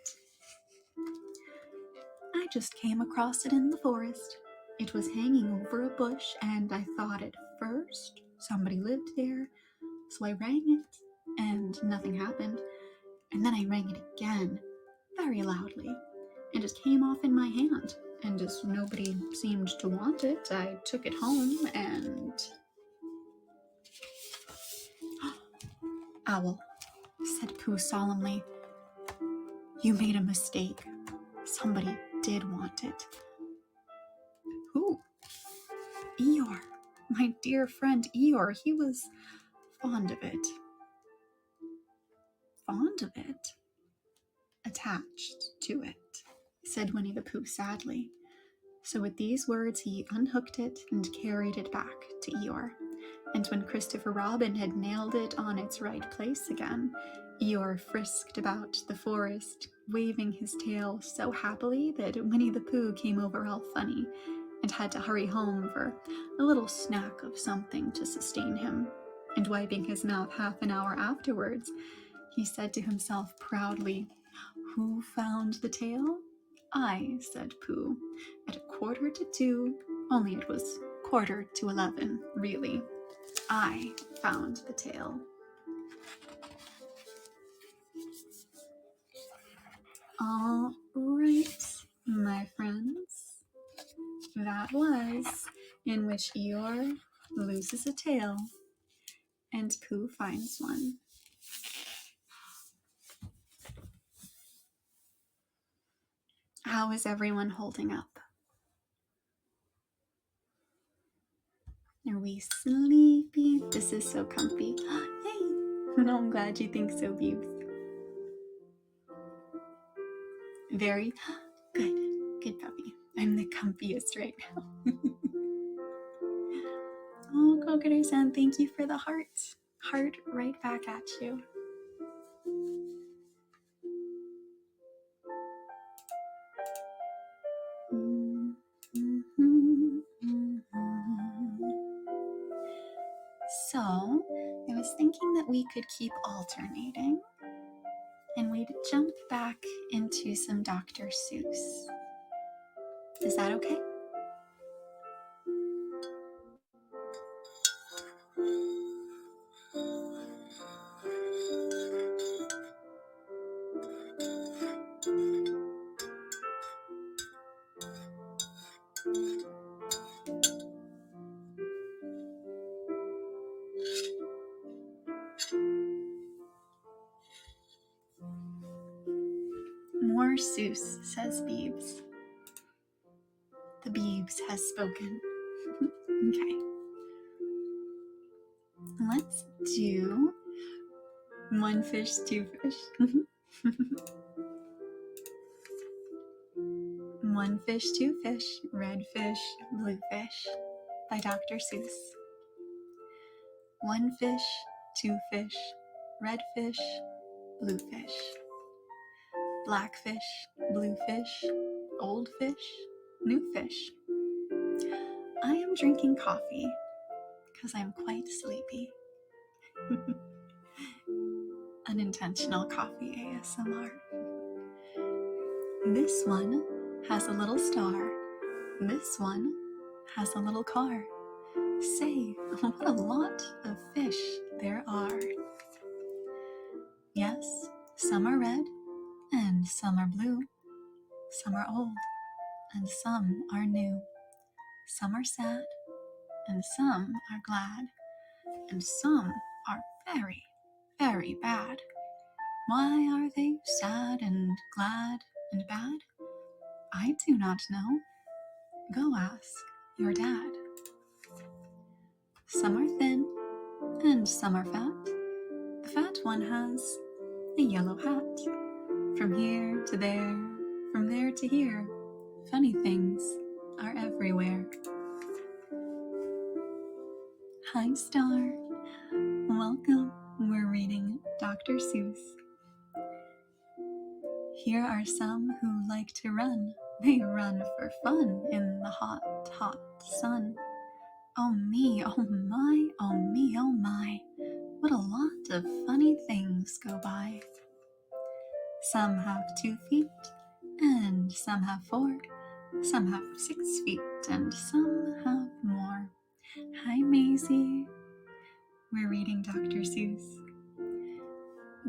I just came across it in the forest. It was hanging over a bush, and I thought at first somebody lived there, so I rang it, and nothing happened. And then I rang it again, very loudly, and it came off in my hand. And as nobody seemed to want it, I took it home and... Owl, said Pooh solemnly, you made a mistake. Somebody did want it. Who? Eeyore. My dear friend Eeyore. He was fond of it. Fond of it? Attached to it, said Winnie the Pooh sadly. So with these words he unhooked it and carried it back to Eeyore. And when Christopher Robin had nailed it on its right place again, Eeyore frisked about the forest, waving his tail so happily that Winnie the Pooh came over all funny and had to hurry home for a little snack of something to sustain him. And wiping his mouth half an hour afterwards, he said to himself proudly, Who found the tail? I, said Pooh, at 1:45, only it was 11:15, really. I found the tail. All right, my friends. That was In Which Eeyore Loses a Tail and Pooh Finds One. How is everyone holding up? Are we sleepy? This is so comfy. Yay! I'm glad you think so, Beebs. Very good. Good puppy. I'm the comfiest right now. Oh, Kokoro-san, thank you for the heart. Heart right back at you. So, I was thinking that we could keep alternating and we'd jump back into some Dr. Seuss. Is that okay? More Seuss, says Beebs. The Beebs has spoken. Okay. Let's do one fish, two fish. One fish, two fish, red fish, blue fish by Dr. Seuss. One fish, two fish, red fish, blue fish. Black fish, blue fish, old fish, new fish. I am drinking coffee because I'm quite sleepy. Unintentional coffee ASMR. This one has a little star. This one has a little car. Say, what a lot of fish there are. Yes, some are red and some are blue. Some are old and some are new. Some are sad and some are glad. And some are very, very bad. Why are they sad and glad and bad? I do not know. Go ask your dad. Some are thin and some are fat. The fat one has a yellow hat. From here to there, from there to here, funny things are everywhere. Hi, Star. Welcome. We're reading Dr. Seuss. Here are some who like to run. They run for fun in the hot, hot sun. Oh me, oh my, oh me, oh my. What a lot of funny things go by. Some have 2 feet, and some have 4. Some have 6 feet, and some have more. Hi, Maisie. We're reading Dr. Seuss.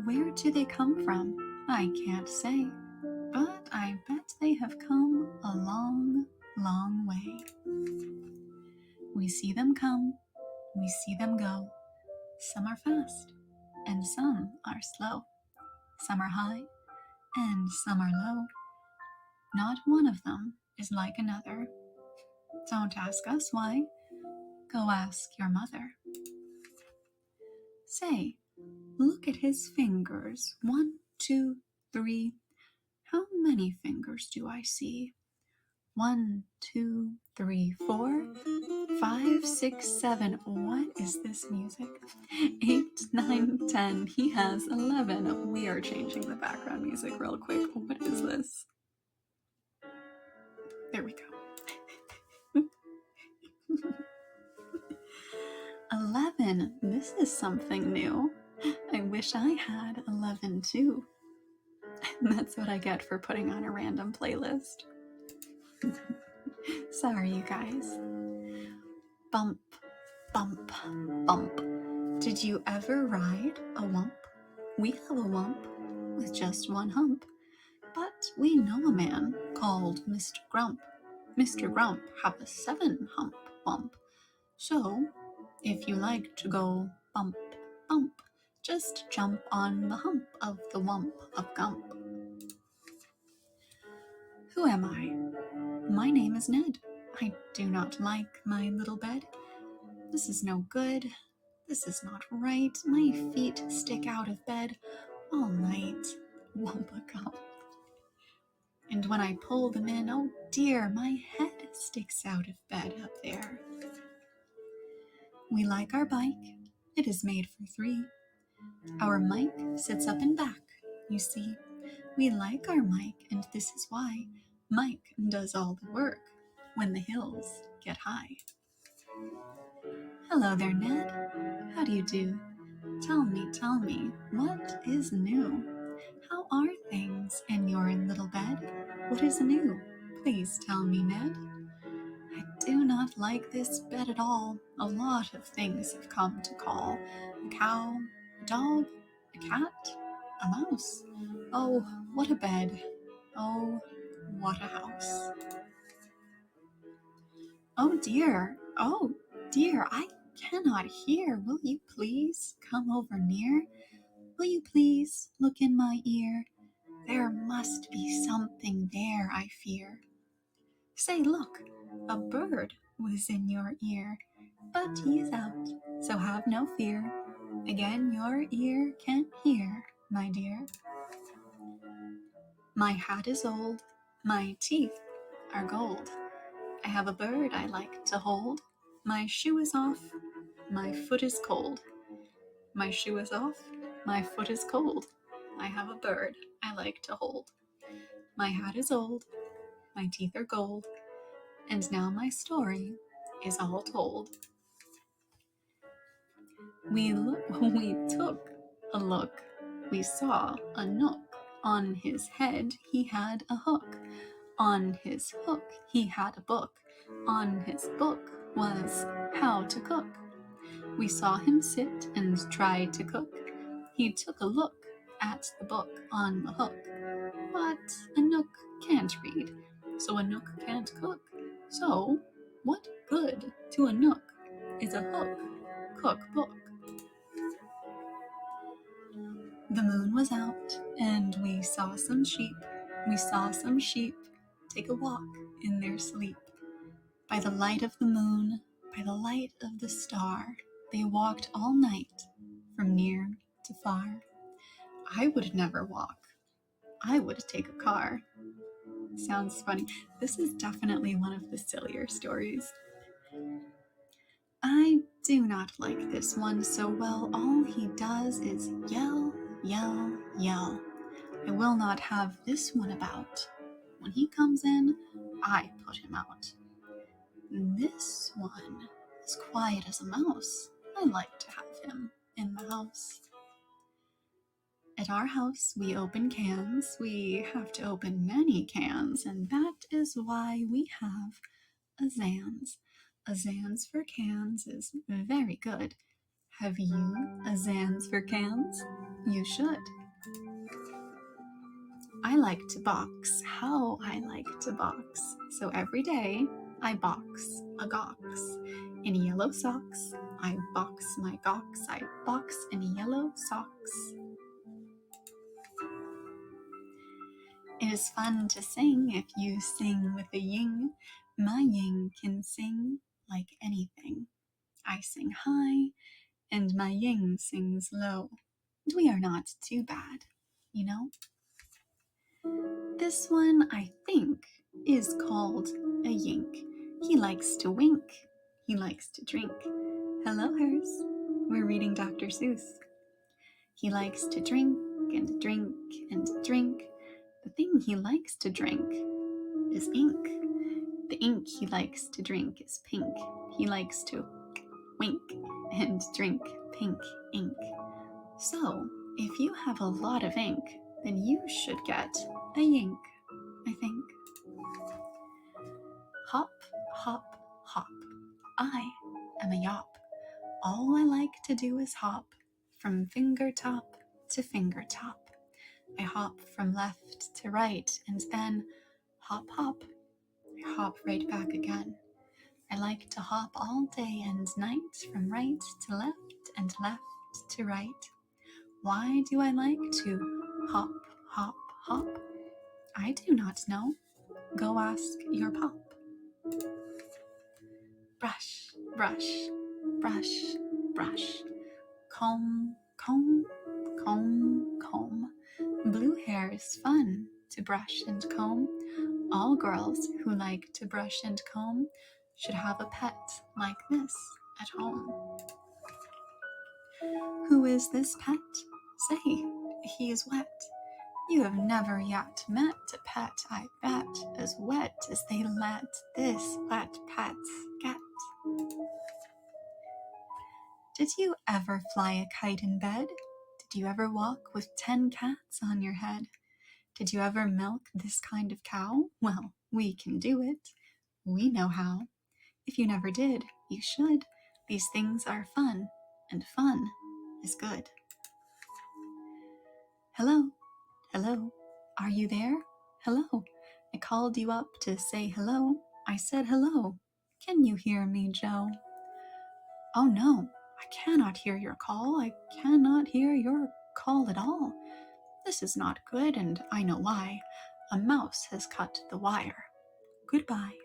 Where do they come from? I can't say, but I bet they have come a long, long way. We see them come, we see them go. Some are fast, and some are slow. Some are high, and some are low. Not one of them is like another. Don't ask us why. Go ask your mother. Say, look at his fingers. 1, 2, 3. How many fingers do I see? 1, 2, 3, 4, 5, 6, 7. What is this music? 8, 9, 10. He has 11. We are changing the background music real quick. What is this? There we go. 11. This is something new. I wish I had 11 too. That's what I get for putting on a random playlist. Sorry, you guys. Bump, bump, bump. Did you ever ride a wump? We have a wump with just 1 hump. But we know a man called Mr. Grump. Mr. Grump have a 7 hump wump. So, if you like to go bump, bump, just jump on the hump of the wump of Gump. Who am I? My name is Ned. I do not like my little bed. This is no good. This is not right. My feet stick out of bed all night. Wumpa Gump. And when I pull them in, oh dear, my head sticks out of bed up there. We like our bike, it is made for three. Our Mike sits up and back, you see. We like our Mike, and this is why Mike does all the work when the hills get high. Hello there, Ned. How do you do? Tell me, what is new? How are things in your little bed? What is new? Please tell me, Ned. I do not like this bed at all. A lot of things have come to call. A cow, a dog, a cat, a mouse. Oh, what a bed. Oh, what a house. Oh dear, I cannot hear. Will you please come over near? Will you please look in my ear? There must be something there, I fear. Say, look, a bird was in your ear, but he is out, so have no fear. Again your ear can't hear, my dear. My hat is old, my teeth are gold. I have a bird I like to hold. My shoe is off, my foot is cold. My shoe is off, my foot is cold. I have a bird I like to hold. My hat is old, my teeth are gold, and now my story is all told. We took a look. We saw a nook. On his head he had a hook. On his hook he had a book. On his book was how to cook. We saw him sit and try to cook. He took a look at the book on the hook. But a nook can't read, so a nook can't cook. So, what good to a nook is a hook cookbook? The moon was out, and we saw some sheep. We saw some sheep take a walk in their sleep. By the light of the moon, by the light of the star, they walked all night from near to far. I would never walk. I would take a car. Sounds funny. This is definitely one of the sillier stories. I do not like this one so well. All he does is yell, yell, yell. I will not have this one about. When he comes in, I put him out. This one is quiet as a mouse. I like to have him in the house. At our house, we open cans. We have to open many cans, and that is why we have a Zans. A Zans for cans is very good. Have you a Zans for cans? You should. I like to box. How I like to box. So every day, I box a gox. In yellow socks, I box my gox. I box in yellow socks. It is fun to sing if you sing with a ying. My ying can sing like anything. I sing high, and my ying sings low. And we are not too bad, you know? This one, I think, is called a yink. He likes to wink. He likes to drink. Hello, hers. We're reading Dr. Seuss. He likes to drink and drink and drink. The thing he likes to drink is ink. The ink he likes to drink is pink. He likes to wink and drink pink ink. So, if you have a lot of ink, then you should get a yink, I think. Hop, hop, hop. I am a yop. All I like to do is hop from finger top to finger top. I hop from left to right and then hop, hop. I hop right back again. I like to hop all day and night from right to left and left to right. Why do I like to hop, hop, hop? I do not know. Go ask your pop. Brush, brush, brush, brush. Comb, comb, comb, comb. Blue hair is fun to brush and comb. All girls who like to brush and comb should have a pet like this at home. Who is this pet? Say, he is wet. You have never yet met a pet, I bet, as wet as they let this wet pet get. Did you ever fly a kite in bed? Did you ever walk with 10 cats on your head? Did you ever milk this kind of cow? Well, we can do it. We know how. If you never did, you should. These things are fun, and fun is good. Hello, hello, are you there? Hello, I called you up to say hello. I said hello. Can you hear me, Joe? Oh no, I cannot hear your call. I cannot hear your call at all. This is not good, and I know why. A mouse has cut the wire. Goodbye.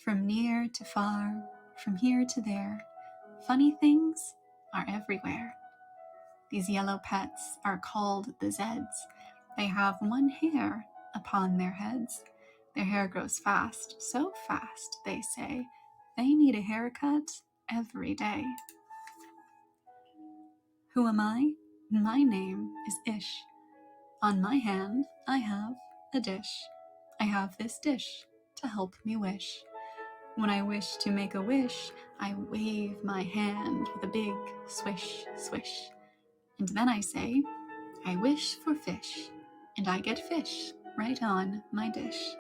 From near to far, from here to there, funny things are everywhere. These yellow pets are called the Zeds. They have one hair upon their heads. Their hair grows fast, so fast, they say. They need a haircut every day. Who am I? My name is Ish. On my hand, I have a dish. I have this dish to help me wish. When I wish to make a wish, I wave my hand with a big swish, swish. And then I say, I wish for fish, and I get fish right on my dish.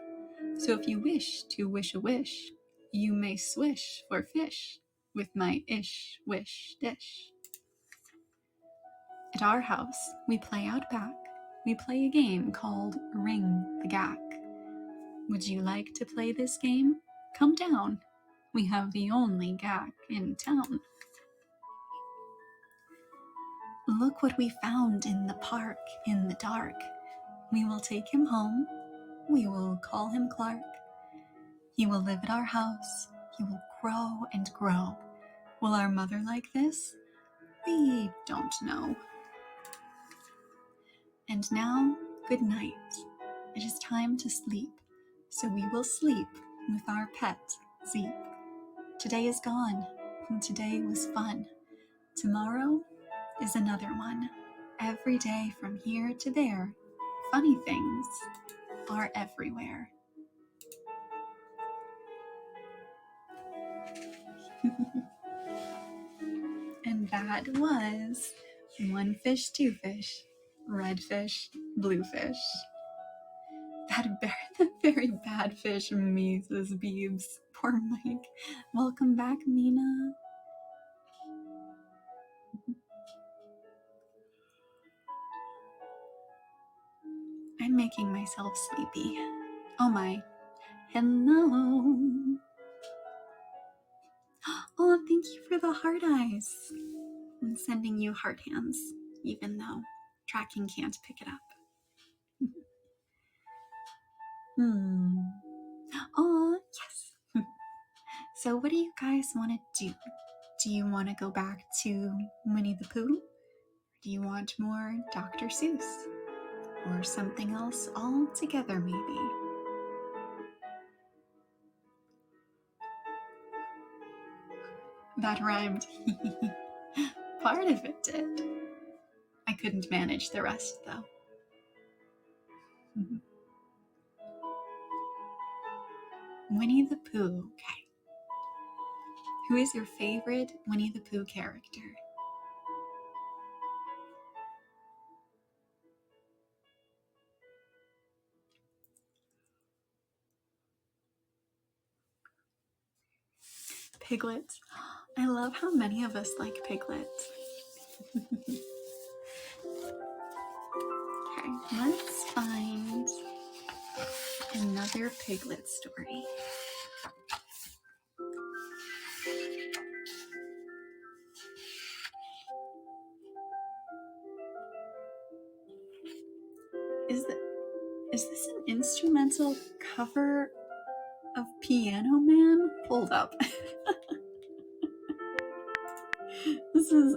So if you wish to wish a wish, you may swish for fish with my ish, wish, dish. At our house, we play out back. We play a game called Ring the Gack. Would you like to play this game? Come down. We have the only gack in town. Look what we found in the park in the dark. We will take him home. We will call him Clark. He will live at our house. He will grow and grow. Will our mother like this? We don't know. And now, good night. It is time to sleep. So we will sleep with our pet, Zeep. Today is gone, and today was fun. Tomorrow is another one. Every day from here to there, funny things are everywhere. And that was one fish, two fish, red fish, blue fish. That very bad fish, Mrs. Beebs. Poor Mike. Welcome back, Mina. I'm making myself sleepy. Oh my. Hello. Oh, thank you for the heart eyes. I'm sending you heart hands, even though tracking can't pick it up. Oh, yes. So what do you guys want to do? Do you want to go back to Winnie the Pooh? Do you want more Dr. Seuss? Or something else altogether, maybe? That rhymed. Part of it did. I couldn't manage the rest, though. Winnie the Pooh. Okay. Who is your favorite Winnie the Pooh character? Piglet. I love how many of us like Piglet. Okay, let's find another Piglet story. Is this an instrumental cover of Piano Man? Hold up. This is...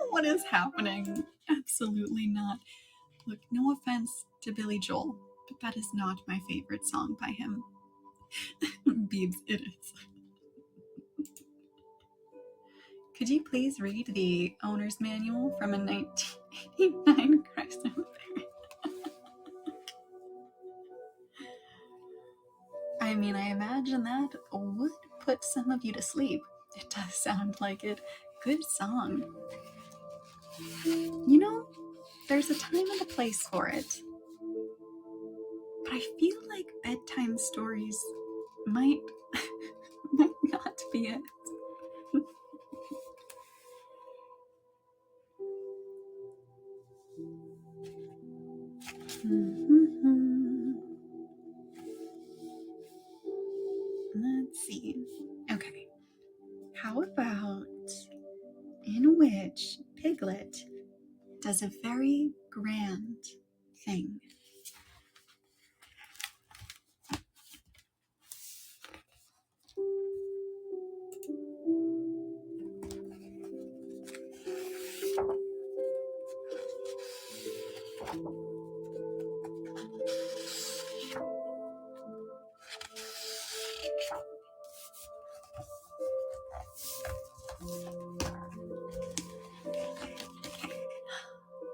What is happening? Absolutely not. Look, no offense to Billy Joel, but That is not my favorite song by him. Beebs, it is. Could you please read the owner's manual from a 1989 Chrysler? I mean, I imagine that would put some of you to sleep. It does sound like it. Good song. You know, there's a time and a place for it. But I feel like bedtime stories might not be it. Let's see. Okay. How about in which Piglet does a very grand thing?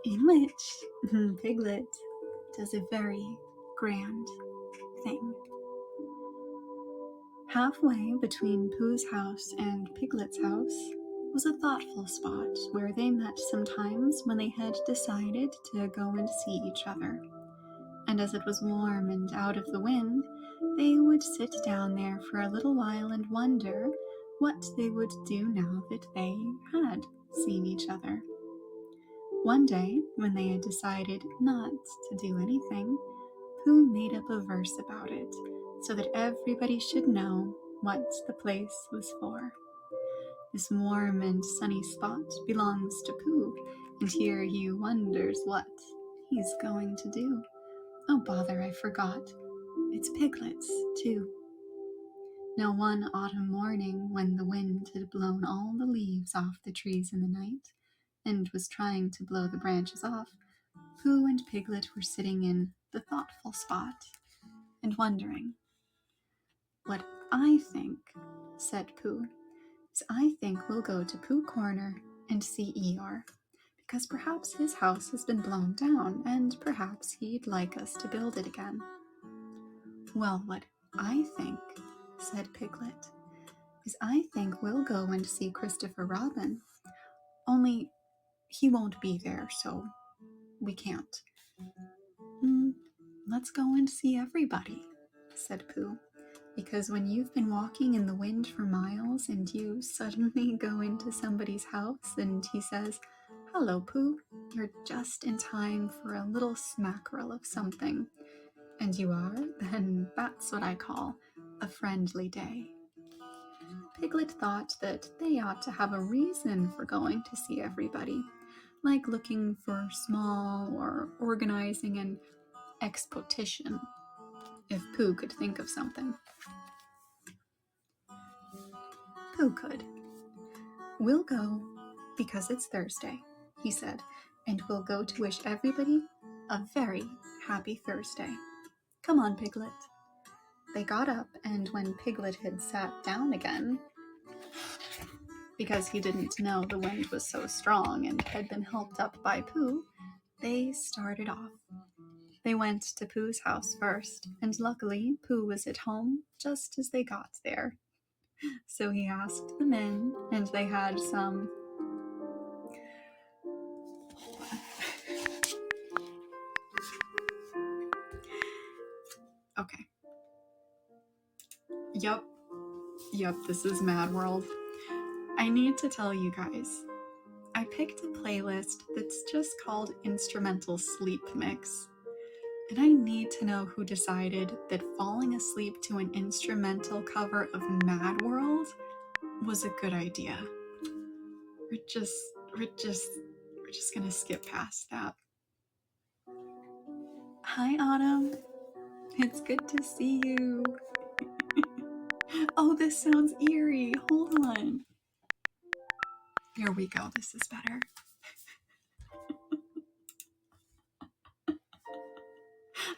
In which Piglet does a very grand thing. Halfway between Pooh's house and Piglet's house was a thoughtful spot where they met sometimes when they had decided to go and see each other. And as it was warm and out of the wind, they would sit down there for a little while and wonder what they would do now that they had seen each other. One day, when they had decided not to do anything, Pooh made up a verse about it, so that everybody should know what the place was for. This warm and sunny spot belongs to Pooh, and here he wonders what he's going to do. Oh bother, I forgot. It's Piglet's, too. Now one autumn morning, when the wind had blown all the leaves off the trees in the night, and was trying to blow the branches off, Pooh and Piglet were sitting in the thoughtful spot, and wondering. What I think, said Pooh, is I think we'll go to Pooh Corner and see Eeyore, because perhaps his house has been blown down, and perhaps he'd like us to build it again. Well, what I think, said Piglet, is I think we'll go and see Christopher Robin, only he won't be there, so we can't. Let's go and see everybody, said Pooh. Because when you've been walking in the wind for miles and you suddenly go into somebody's house and he says, "Hello, Pooh," you're just in time for a little smackerel of something. And you are, then that's what I call a friendly day. Piglet thought that they ought to have a reason for going to see everybody, like looking for small or organizing an expedition, if Pooh could think of something. Pooh could. We'll go because it's Thursday, he said, and we'll go to wish everybody a very happy Thursday. Come on, Piglet. They got up, and when Piglet had sat down again, because he didn't know the wind was so strong and had been helped up by Pooh, they started off. They went to Pooh's house first, and luckily Pooh was at home just as they got there. So he asked them in, and they had some... Okay. Yep, this is Mad World. I need to tell you guys, I picked a playlist that's just called Instrumental Sleep Mix. And I need to know who decided that falling asleep to an instrumental cover of Mad World was a good idea. We're just gonna skip past that. Hi, Autumn. It's good to see you. Oh, this sounds eerie. Hold on. Here we go. This is better.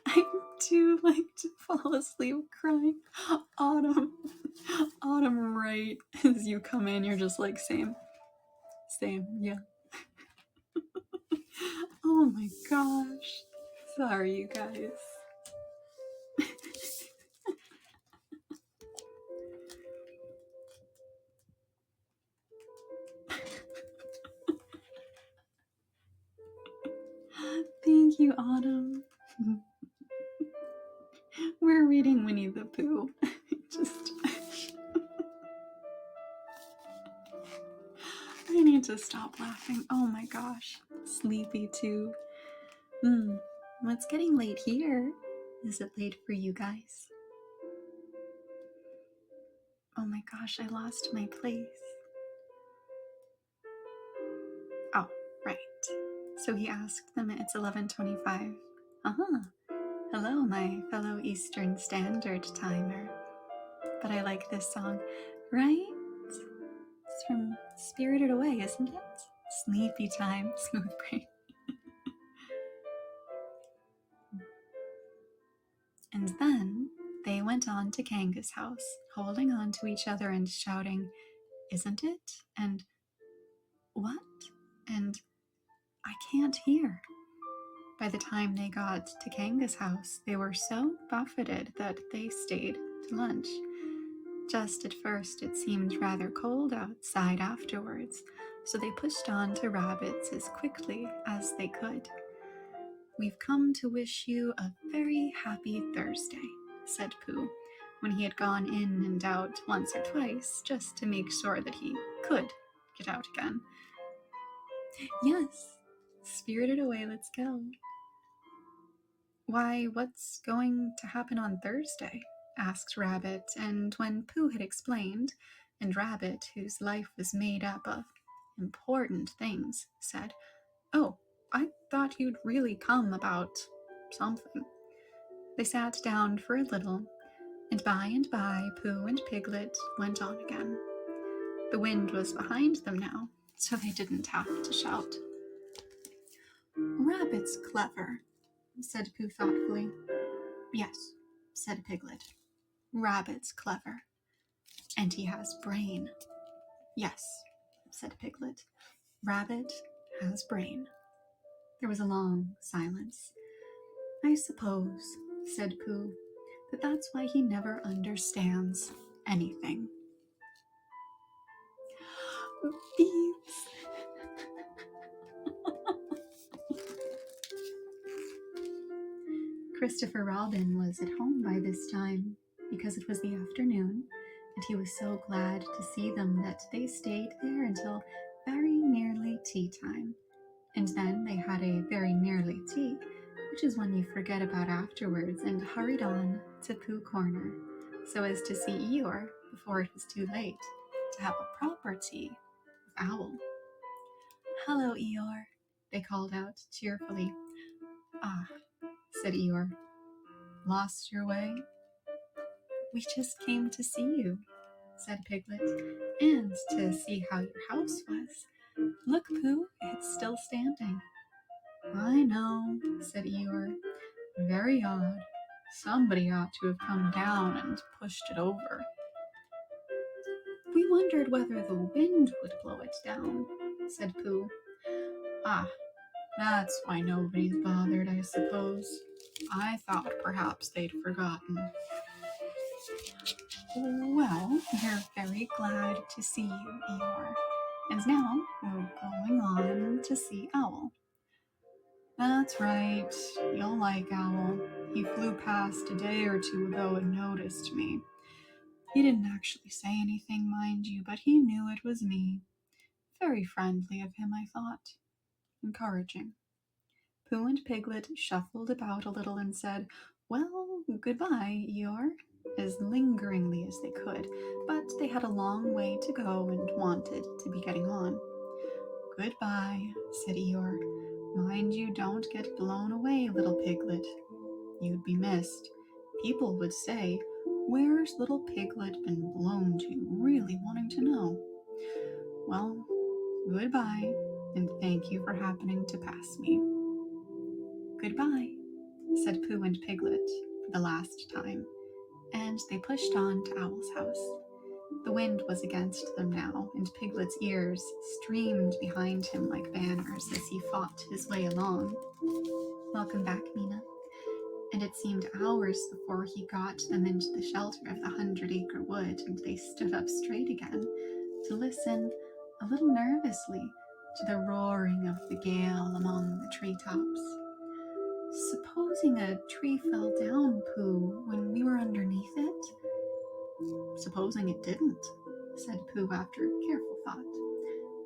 I'm too like to fall asleep crying. Autumn. Autumn, right as you come in, you're just like, same. Same, yeah. Oh my gosh. Sorry, you guys. Thank you, Autumn. We're reading Winnie the Pooh. Just. I need to stop laughing. Oh my gosh. Sleepy too. It's getting late here. Is it late for you guys? Oh my gosh, I lost my place. Oh, right. So he asked them it's 11:25. Hello, my fellow Eastern Standard Timer. But I like this song, right? It's from Spirited Away, isn't it? Sleepy time, smooth brain. And then they went on to Kanga's house, holding on to each other and shouting, "Isn't it?" And "What?" And "I can't hear." By the time they got to Kanga's house, they were so buffeted that they stayed to lunch. Just at first, it seemed rather cold outside afterwards, so they pushed on to Rabbit's as quickly as they could. "We've come to wish you a very happy Thursday," said Pooh, when he had gone in and out once or twice just to make sure that he could get out again. "Yes, Spirited Away, let's go." "Why, what's going to happen on Thursday?" asked Rabbit, and when Pooh had explained, and Rabbit, whose life was made up of important things, said, "Oh, I thought you'd really come about something." They sat down for a little, and by Pooh and Piglet went on again. The wind was behind them now, so they didn't have to shout. "Rabbit's clever," said Pooh thoughtfully. "Yes," said Piglet. "Rabbit's clever. And he has brain." "Yes," said Piglet. "Rabbit has brain." There was a long silence. "I suppose," said Pooh, "that's why he never understands anything." Beeps. Christopher Robin was at home by this time, because it was the afternoon, and he was so glad to see them that they stayed there until very nearly tea time. And then they had a very nearly tea, which is one you forget about afterwards, and hurried on to Pooh Corner, so as to see Eeyore before it was too late to have a proper tea with Owl. "Hello, Eeyore," they called out cheerfully. "Ah," said Eeyore. "Lost your way?" "We just came to see you," said Piglet, "and to see how your house was. Look, Pooh, it's still standing." "I know," said Eeyore. "Very odd. Somebody ought to have come down and pushed it over." "We wondered whether the wind would blow it down," said Pooh. "Ah, that's why nobody's bothered, I suppose. I thought perhaps they'd forgotten." "Well, we're very glad to see you, Eeyore. And now we're going on to see Owl." "That's right. You'll like Owl. He flew past a day or two ago and noticed me. He didn't actually say anything, mind you, but he knew it was me. Very friendly of him, I thought. Encouraging." Pooh and Piglet shuffled about a little and said, "Well, goodbye, Eeyore," as lingeringly as they could, but they had a long way to go and wanted to be getting on. "Goodbye," said Eeyore. "Mind you don't get blown away, little Piglet. You'd be missed. People would say, 'Where's little Piglet been blown to?' really wanting to know. Well, goodbye, and thank you for happening to pass me." "Goodbye," said Pooh and Piglet for the last time, and they pushed on to Owl's house. The wind was against them now, and Piglet's ears streamed behind him like banners as he fought his way along. "Welcome back, Mina." And it seemed hours before he got them into the shelter of the 100-acre wood, and they stood up straight again to listen, a little nervously, to the roaring of the gale among the treetops. "Supposing a tree fell down, Pooh, when we were underneath it?" "Supposing it didn't," said Pooh after careful thought.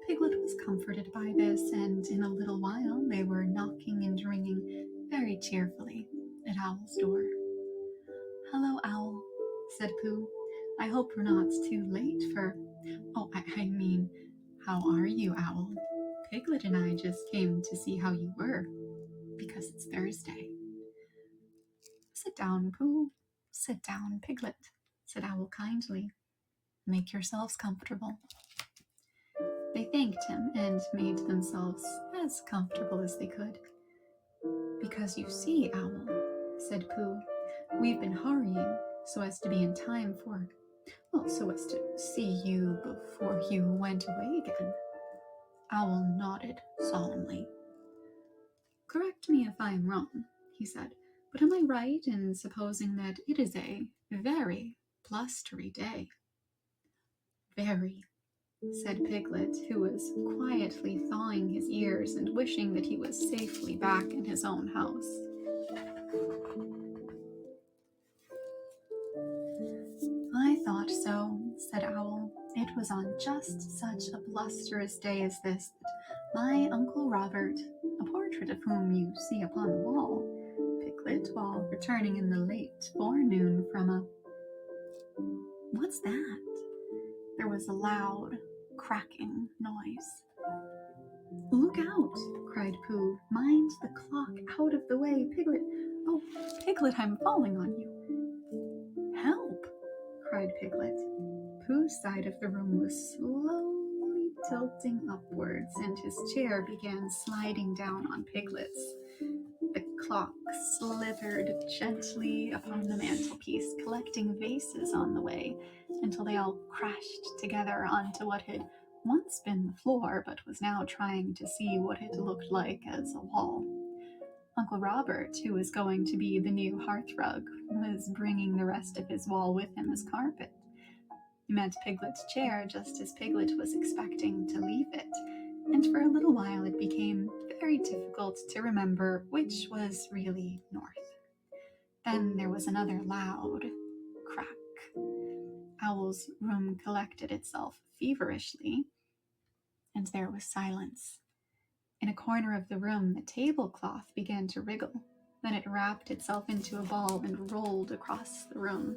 Piglet was comforted by this, and in a little while they were knocking and ringing very cheerfully at Owl's door. "Hello, Owl," said Pooh. "I hope we're not too late for—" "Oh, I mean, how are you, Owl? Piglet and I just came to see how you were, because it's Thursday." "Sit down, Pooh. Sit down, Piglet," said Owl kindly. "Make yourselves comfortable." They thanked him and made themselves as comfortable as they could. "Because you see, Owl," said Pooh, "we've been hurrying so as to be in time so as to see you before you went away again." Owl nodded solemnly. "Correct me if I am wrong," he said, "but am I right in supposing that it is a very blustery day?" "Very," said Piglet, who was quietly thawing his ears and wishing that he was safely back in his own house. "I thought so," said Owl. "It was on just such a blusterous day as this that my Uncle Robert, a portrait of whom you see upon the wall, Piglet, while returning in the late forenoon from a—" "What's that?" There was a loud, cracking noise. "Look out!" cried Pooh. "Mind the clock out of the way, Piglet! Oh, Piglet, I'm falling on you!" "Help!" cried Piglet. Pooh's side of the room was slowly tilting upwards, and his chair began sliding down on Piglet's. The clock slithered gently upon the mantelpiece, collecting vases on the way, until they all crashed together onto what had once been the floor, but was now trying to see what it looked like as a wall. Uncle Robert, who was going to be the new hearthrug, was bringing the rest of his wall with him as carpet. He met Piglet's chair just as Piglet was expecting to leave it, and for a little while it became very difficult to remember which was really north. Then there was another loud crack. Owl's room collected itself feverishly, and there was silence. In a corner of the room, the tablecloth began to wriggle. Then it wrapped itself into a ball and rolled across the room.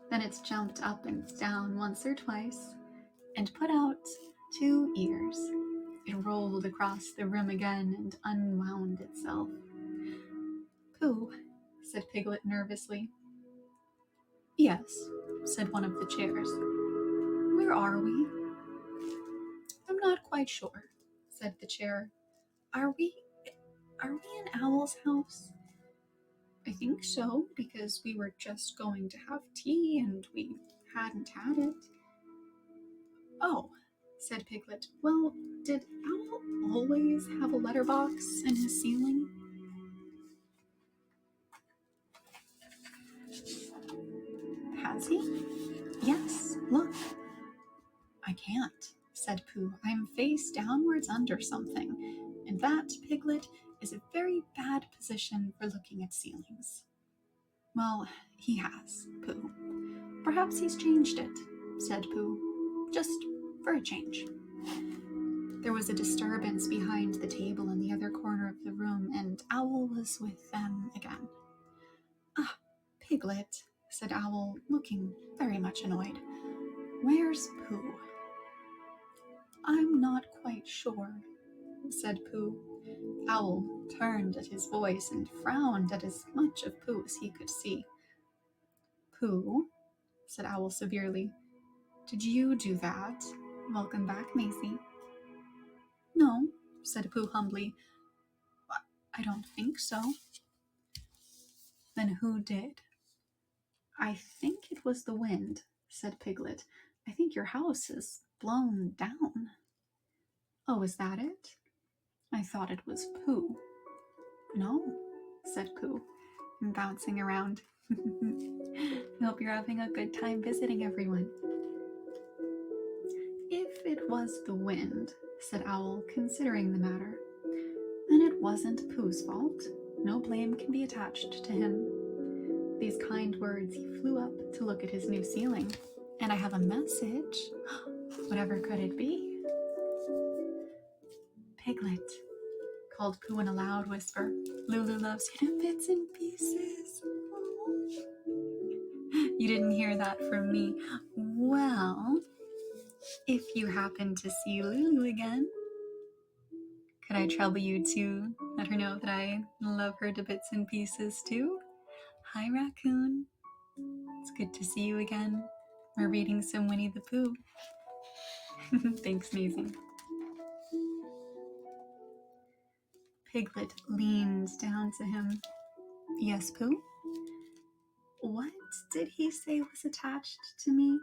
Then it jumped up and down once or twice and put out 2 ears. It rolled across the room again and unwound itself. "Pooh," said Piglet nervously. "Yes," said one of the chairs. "Where are we?" "I'm not quite sure," said the chair. Are we in Owl's house?" "I think so, because we were just going to have tea and we hadn't had it." "Oh," said Piglet. "Well, did Owl always have a letterbox in his ceiling?" "Has he?" "Yes, look." "I can't," said Pooh. "I'm face downwards under something, and that, Piglet, is a very bad position for looking at ceilings." "Well, he has, Pooh. Perhaps he's changed it," said Pooh. "Just for a change." There was a disturbance behind the table in the other corner of the room, and Owl was with them again. "Ah, Piglet," said Owl, looking very much annoyed. "Where's Pooh?" "I'm not quite sure," said Pooh. Owl turned at his voice and frowned at as much of Pooh as he could see. "Pooh," said Owl severely, "did you do that? Welcome back, Maisie." "No," said Pooh humbly. "I don't think so." "Then who did?" I think it was the wind, said Piglet. I think your house is blown down. Oh, is that it? I thought it was Pooh. No, said Pooh, bouncing around. I hope you're having a good time visiting everyone. If it was the wind, said Owl, considering the matter, then it wasn't Pooh's fault. No blame can be attached to him. These kind words, he flew up to look at his new ceiling. And I have a message. Whatever could it be? Piglet, called Pooh in a loud whisper. Lulu loves you to bits and pieces. You didn't hear that from me. Well, if you happen to see Lulu again, could I trouble you to let her know that I love her to bits and pieces too? Hi, Raccoon. It's good to see you again. We're reading some Winnie the Pooh. Thanks, Maisie. Piglet leaned down to him. Yes, Pooh? What did he say was attached to me?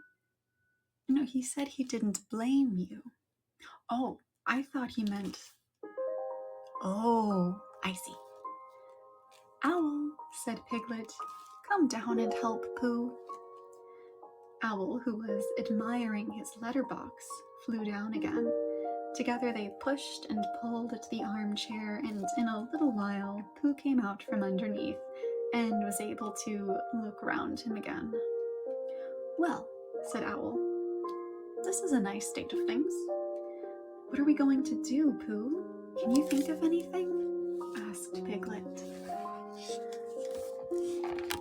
No, he said he didn't blame you. Oh, I thought he meant... Oh, I see. Owl, said Piglet, come down and help Pooh. Owl, who was admiring his letterbox, flew down again. Together they pushed and pulled at the armchair, and in a little while Pooh came out from underneath and was able to look around him again. Well, said Owl, this is a nice state of things. What are we going to do, Pooh? Can you think of anything? Asked Piglet.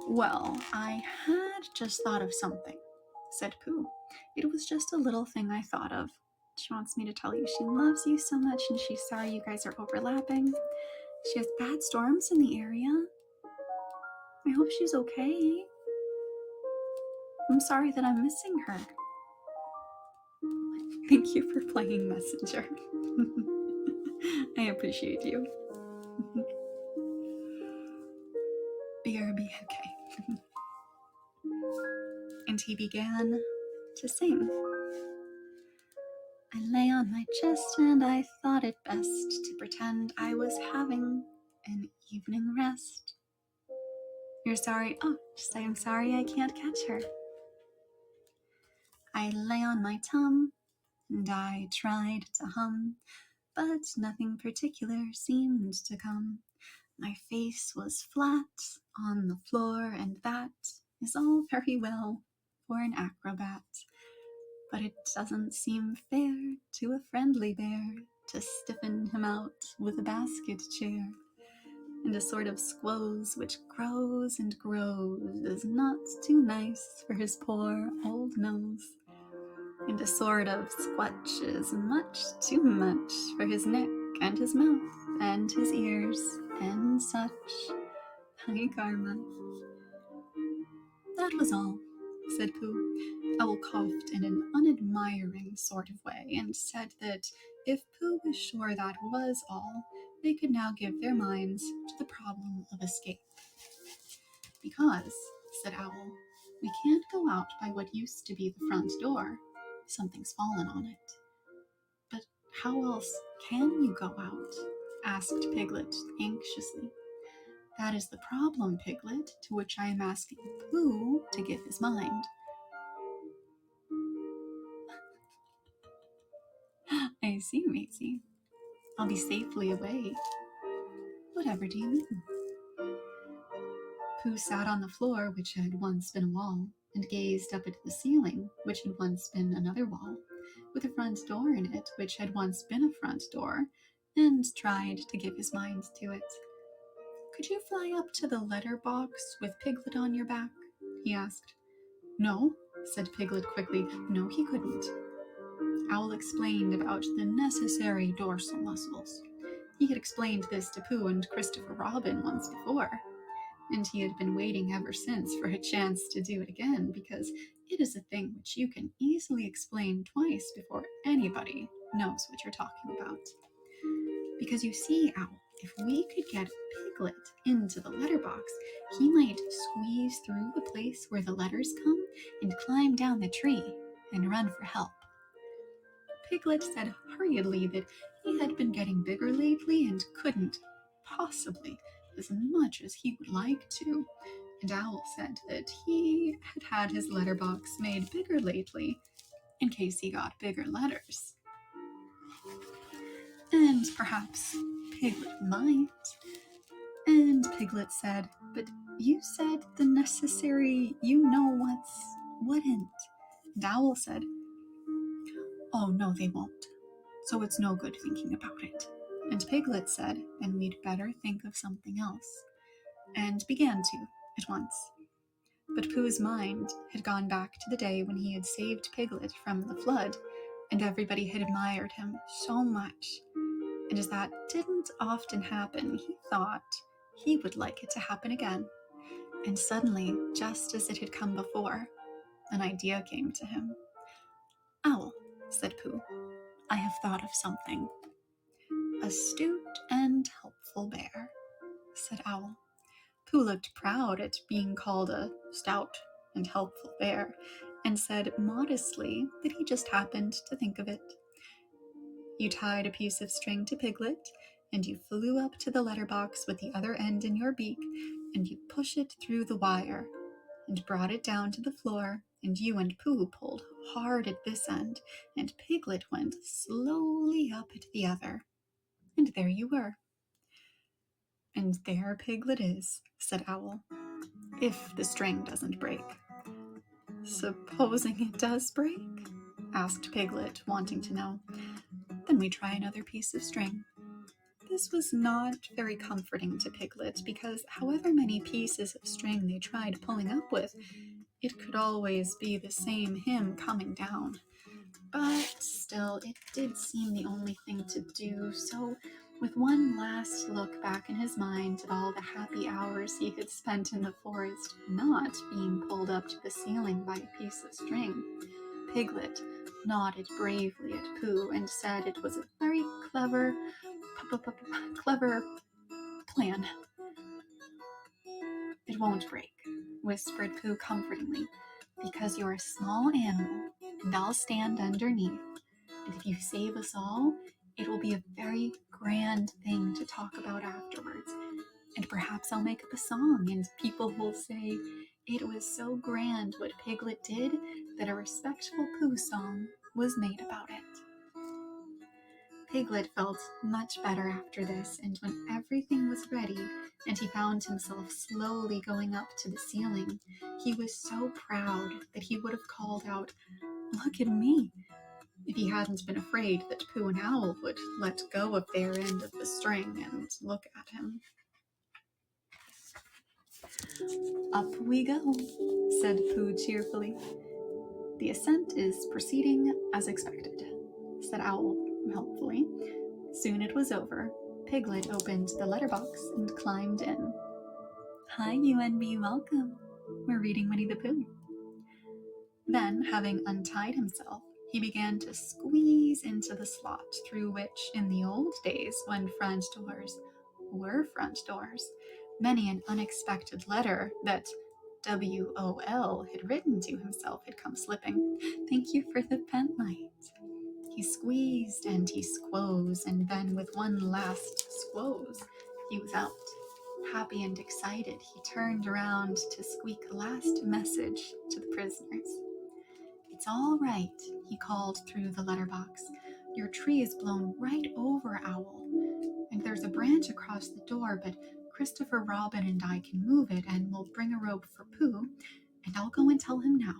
Well, I had just thought of something, said Pooh. It was just a little thing I thought of. She wants me to tell you she loves you so much and she's sorry you guys are overlapping. She has bad storms in the area. I hope she's okay. I'm sorry that I'm missing her. Thank you for playing messenger. I appreciate you. BRB, okay. And he began to sing. I lay on my chest and I thought it best to pretend I was having an evening rest. You're sorry? Oh, just say I'm sorry I can't catch her. I lay on my tum and I tried to hum, but nothing particular seemed to come. My face was flat on the floor, and that is all very well for an acrobat. But it doesn't seem fair to a friendly bear to stiffen him out with a basket chair. And a sort of squoze which grows and grows is not too nice for his poor old nose. And a sort of squatch is much too much for his neck and his mouth and his ears and such. Hi, Karma. That was all, said Pooh. Owl coughed in an unadmiring sort of way and said that if Pooh was sure that was all, they could now give their minds to the problem of escape. Because, said Owl, we can't go out by what used to be the front door. Something's fallen on it. But how else can you go out? Asked Piglet anxiously. That is the problem, Piglet, to which I am asking Pooh to give his mind. I see, Maisie. I'll be safely away. Whatever do you mean? Pooh sat on the floor, which had once been a wall, and gazed up at the ceiling, which had once been another wall, with a front door in it, which had once been a front door, and tried to give his mind to it. Could you fly up to the letter box with Piglet on your back? He asked. No, said Piglet quickly. No, he couldn't. Owl explained about the necessary dorsal muscles. He had explained this to Pooh and Christopher Robin once before, and he had been waiting ever since for a chance to do it again, because it is a thing which you can easily explain twice before anybody knows what you're talking about. Because you see, Owl, If we could get Piglet into the letterbox, he might squeeze through the place where the letters come and climb down the tree and run for help. Piglet said hurriedly that he had been getting bigger lately and couldn't possibly as much as he would like to. And Owl said that he had had his letterbox made bigger lately in case he got bigger letters. And perhaps Piglet might. And Piglet said, but you said the necessary you-know-whats wouldn't. And Owl said, oh, no, they won't. So it's no good thinking about it. And Piglet said, then we'd better think of something else. And began to, at once. But Pooh's mind had gone back to the day when he had saved Piglet from the flood, and everybody had admired him so much. And as that didn't often happen, he thought he would like it to happen again. And suddenly, just as it had come before, an idea came to him. Owl, said Pooh, I have thought of something. Astute and helpful bear, said Owl. Pooh looked proud at being called a stout and helpful bear, and said modestly that he just happened to think of it. You tied a piece of string to Piglet, and you flew up to the letterbox with the other end in your beak, and you pushed it through the wire, and brought it down to the floor, and you and Pooh pulled hard at this end, and Piglet went slowly up at the other. And there you were. And there Piglet is, said Owl, if the string doesn't break. Supposing it does break? Asked Piglet, wanting to know. Then we try another piece of string. This was not very comforting to Piglet, because however many pieces of string they tried pulling up with, it could always be the same hymn coming down. But still, it did seem the only thing to do, so with one last look back in his mind at all the happy hours he had spent in the forest, not being pulled up to the ceiling by a piece of string, Piglet nodded bravely at Pooh and said it was a very clever plan. It won't break, whispered Pooh comfortingly, because you're a small animal, and I'll stand underneath. And if you save us all, it will be a very grand thing to talk about afterwards. And perhaps I'll make up a song, and people will say it was so grand what Piglet did that a respectful Pooh song was made about it. Piglet felt much better after this, and when everything was ready and he found himself slowly going up to the ceiling, he was so proud that he would have called out, "Look at me," if he hadn't been afraid that Pooh and Owl would let go of their end of the string and look at him. Up we go, said Pooh cheerfully. The ascent is proceeding as expected, said Owl helpfully. Soon it was over. Piglet opened the letterbox and climbed in. Hi, UNB, welcome. We're reading Winnie the Pooh. Then, having untied himself, he began to squeeze into the slot through which, in the old days when front doors were front doors, many an unexpected letter that WOL had written to himself had come slipping. Thank you for the pen light. He squeezed and he squoze, and then with one last squoze, he was out. Happy and excited, he turned around to squeak a last message to the prisoners. It's all right, he called through the letterbox. Your tree is blown right over, Owl. And there's a branch across the door, but Christopher Robin and I can move it, and we'll bring a rope for Pooh, and I'll go and tell him now,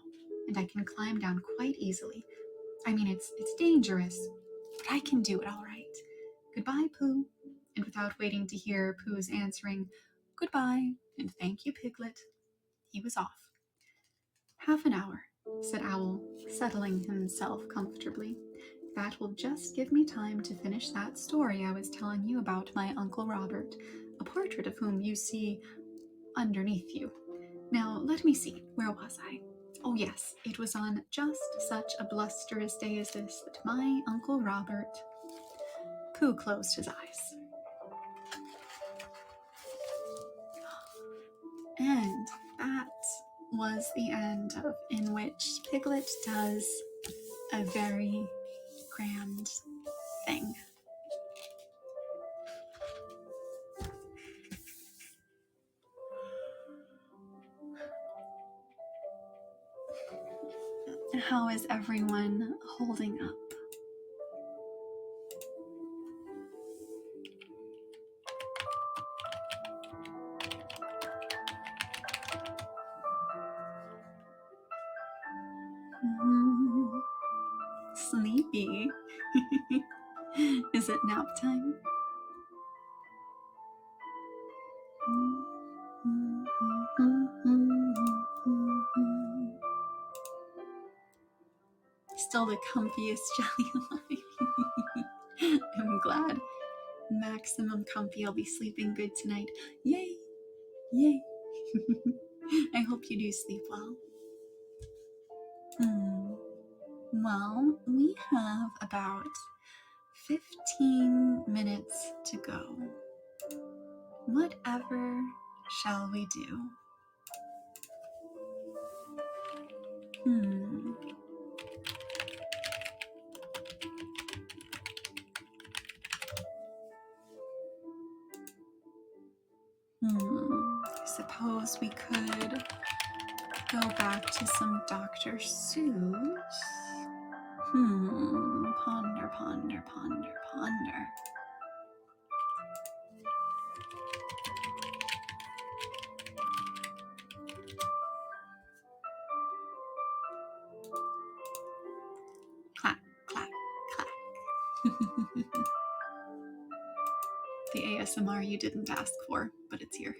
and I can climb down quite easily. I mean, it's dangerous, but I can do it all right. Goodbye, Pooh. And without waiting to hear Pooh's answering goodbye and thank you, Piglet, he was off. Half an hour, said Owl, settling himself comfortably. That will just give me time to finish that story I was telling you about my Uncle Robert, a portrait of whom you see underneath you. Now, let me see, where was I? Oh yes, it was on just such a blusterous day as this that my Uncle Robert... Pooh closed his eyes. And that was the end of in which Piglet does a very grand thing. How is everyone holding up? Sleepy. Is it nap time? Still the comfiest jelly alive. I'm glad. Maximum comfy. I'll be sleeping good tonight. Yay! Yay! I hope you do sleep well. Well, we have about 15 minutes to go. Whatever shall we do? Suppose we could go back to some Dr. Seuss. Ponder, ponder, ponder, ponder. Clack, clack, clack. The ASMR you didn't ask for, but it's here.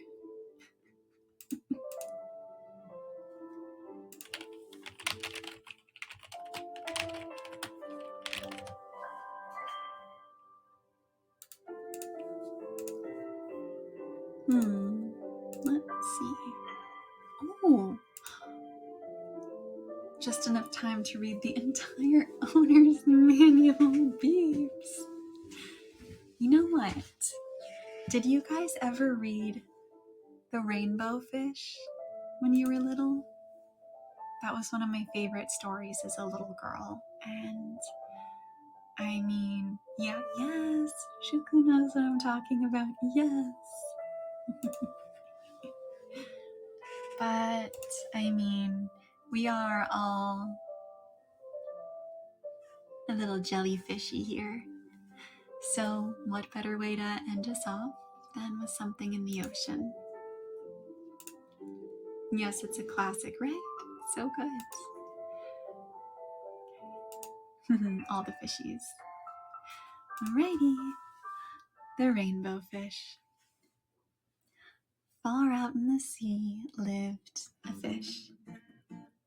Let's see. Oh, just enough time to read the entire owner's manual, beeps. You know what? Did you guys ever read The Rainbow Fish when you were little? That was one of my favorite stories as a little girl. And I mean, yes, Shuku knows what I'm talking about, yes. But, I mean, we are all a little jellyfishy here. So, what better way to end us off than with something in the ocean? Yes, it's a classic, right? So good. All the fishies. Alrighty. The rainbow fish. Far out in the sea lived a fish.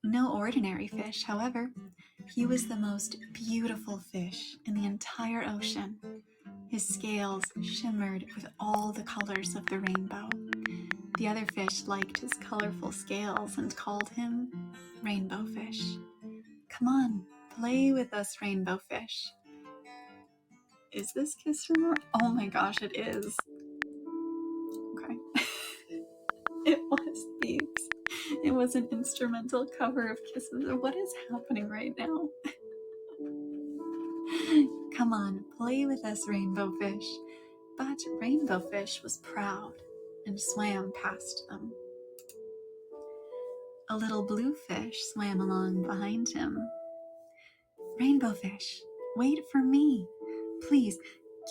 No ordinary fish, however. He was the most beautiful fish in the entire ocean. His scales shimmered with all the colors of the rainbow. The other fish liked his colorful scales and called him Rainbow Fish. Come on, play with us, Rainbow Fish. Is this Kiss from More? Oh my gosh, it is. Okay. It was Beeps. It was an instrumental cover of Kisses. What is happening right now? Come on, play with us, Rainbow Fish. But Rainbow Fish was proud and swam past them. A little blue fish swam along behind him. Rainbow Fish, wait for me. Please,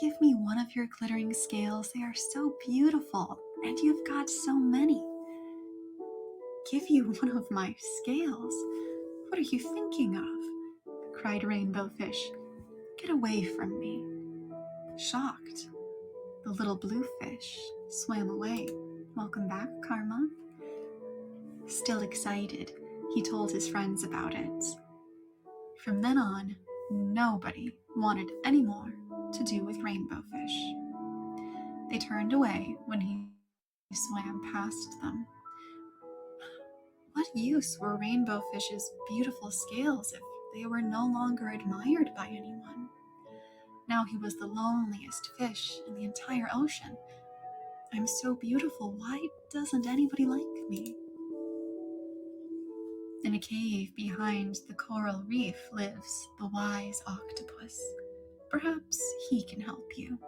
give me one of your glittering scales. They are so beautiful, and you've got so many. Give you one of my scales? What are you thinking of? Cried Rainbow Fish. Get away from me. Shocked, the little blue fish swam away. Welcome back, Karma. Still excited, he told his friends about it. From then on, nobody wanted any more to do with Rainbow Fish. They turned away when he swam past them. What use were Rainbow Fish's beautiful scales if they were no longer admired by anyone? Now he was the loneliest fish in the entire ocean. I'm so beautiful, why doesn't anybody like me. In a cave behind the coral reef lives the wise octopus. Perhaps he can help you,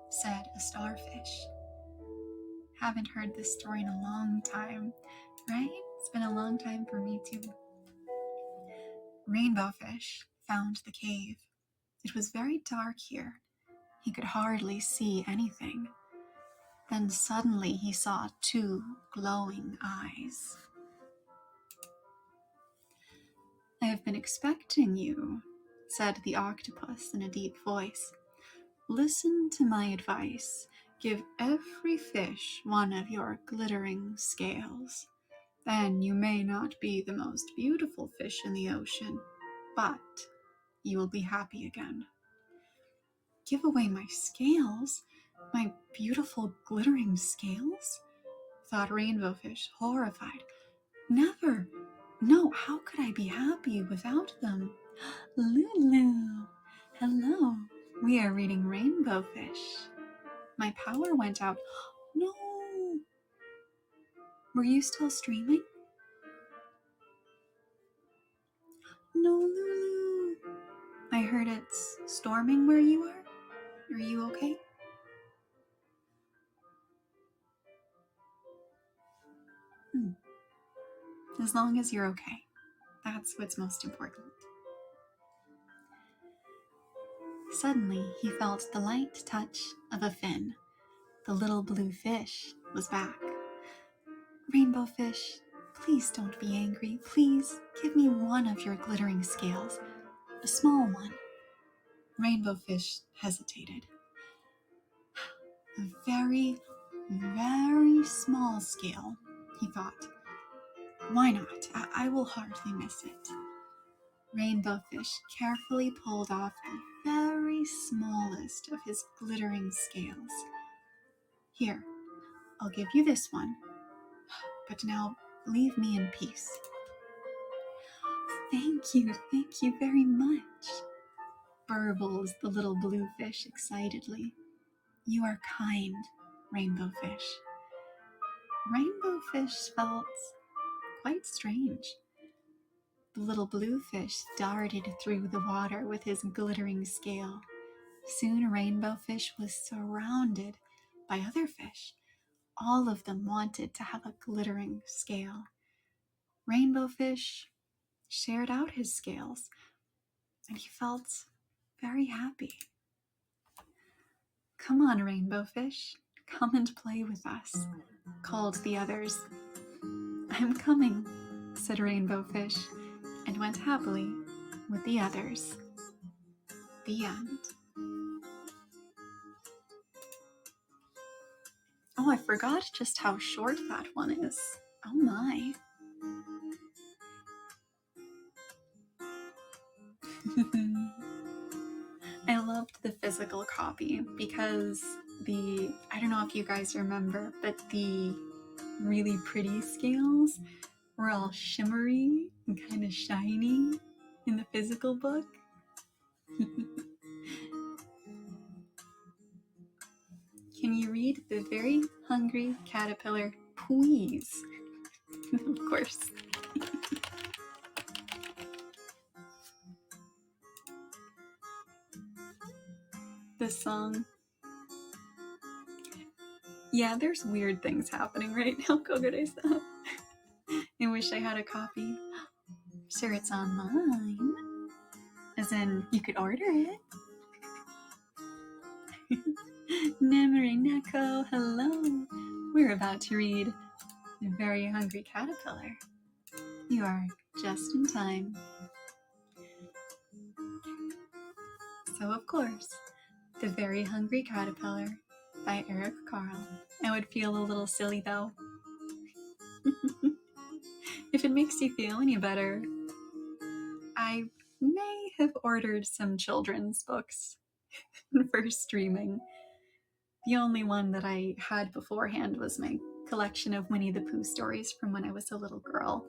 said a starfish. Haven't heard this story in a long time, right? It's been a long time for me too. Rainbow Fish found the cave. It was very dark here. He could hardly see anything. Then suddenly he saw 2 glowing eyes. I have been expecting you, said the octopus in a deep voice. Listen to my advice. Give every fish one of your glittering scales. Then you may not be the most beautiful fish in the ocean, but you will be happy again. Give away my scales? My beautiful glittering scales? Thought Rainbow Fish, horrified. Never! No, how could I be happy without them? Lulu! Hello! We are reading Rainbow Fish. My power went out. No! Were you still streaming? No, Lulu! I heard it's storming where you are. Are you okay? As long as you're okay. That's what's most important. Suddenly, he felt the light touch of a fin. The little blue fish was back. Rainbow Fish, please don't be angry. Please give me one of your glittering scales. A small one. Rainbow Fish hesitated. A very, very small scale, he thought. Why not? I will hardly miss it. Rainbow Fish carefully pulled off the very smallest of his glittering scales. Here, I'll give you this one, but now leave me in peace. Thank you very much, burbles the little blue fish excitedly. You are kind, Rainbow Fish. Rainbow Fish felt quite strange. The little blue fish darted through the water with his glittering scale. Soon Rainbow Fish was surrounded by other fish. All of them wanted to have a glittering scale. Rainbow Fish shared out his scales, and he felt very happy. Come on, Rainbow Fish, come and play with us, called the others. I'm coming, said Rainbow Fish, and went happily with the others. The end. Oh, I forgot just how short that one is. Oh my. I loved the physical copy because I don't know if you guys remember, but the really pretty scales were all shimmery and kind of shiny in the physical book. Can you read The Very Hungry Caterpillar, please? Of course. This song. Yeah, there's weird things happening right now, Kogore-san. I wish I had a copy. Sure, it's online. As in, you could order it. Namori Neko, hello. We're about to read The Very Hungry Caterpillar. You are just in time. So, of course, The Very Hungry Caterpillar by Eric Carle. I would feel a little silly though. If it makes you feel any better, I may have ordered some children's books for streaming. The only one that I had beforehand was my collection of Winnie the Pooh stories from when I was a little girl.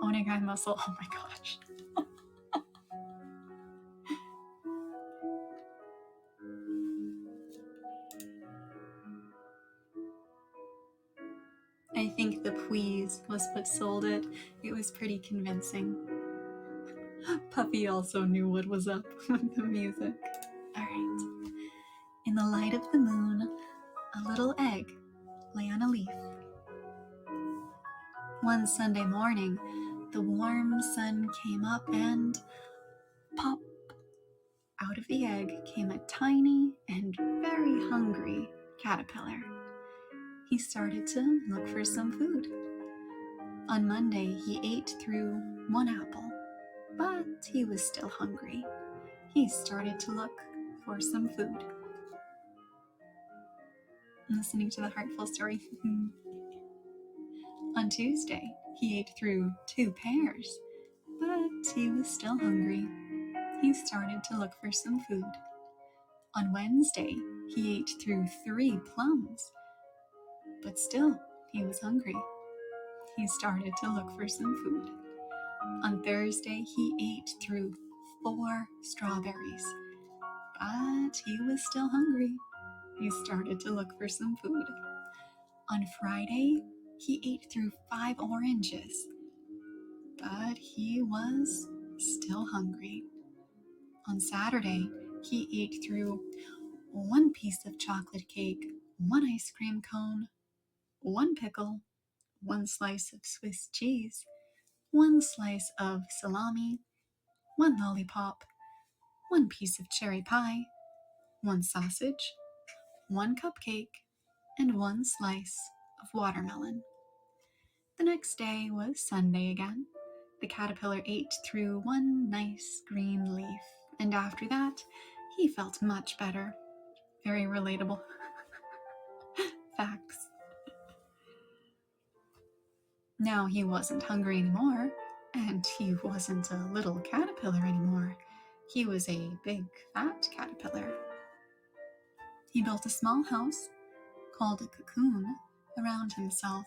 Onegai muscle, oh my gosh. I think the please was what sold it. It was pretty convincing. Puffy also knew what was up with the music. Alright. In the light of the moon, a little egg lay on a leaf. One Sunday morning, the warm sun came up and pop! Out of the egg came a tiny and very hungry caterpillar. He started to look for some food. On Monday, he ate through one apple, but he was still hungry. He started to look for some food. Listening to the Heartful story. On Tuesday, he ate through 2 pears, but he was still hungry. He started to look for some food. On Wednesday, he ate through 3 plums, but still he was hungry. He started to look for some food. On Thursday, he ate through 4 strawberries, but he was still hungry. He started to look for some food. On Friday, he ate through 5 oranges, but he was still hungry. On Saturday, he ate through 1 piece of chocolate cake, 1 ice cream cone, 1 pickle, 1 slice of Swiss cheese, 1 slice of salami, 1 lollipop, 1 piece of cherry pie, 1 sausage, 1 cupcake, and 1 slice of watermelon. The next day was Sunday again. The caterpillar ate through 1 nice green leaf, and after that, he felt much better. Very relatable. Facts. Now he wasn't hungry anymore, and he wasn't a little caterpillar anymore. He was a big, fat caterpillar. He built a small house, called a cocoon, around himself.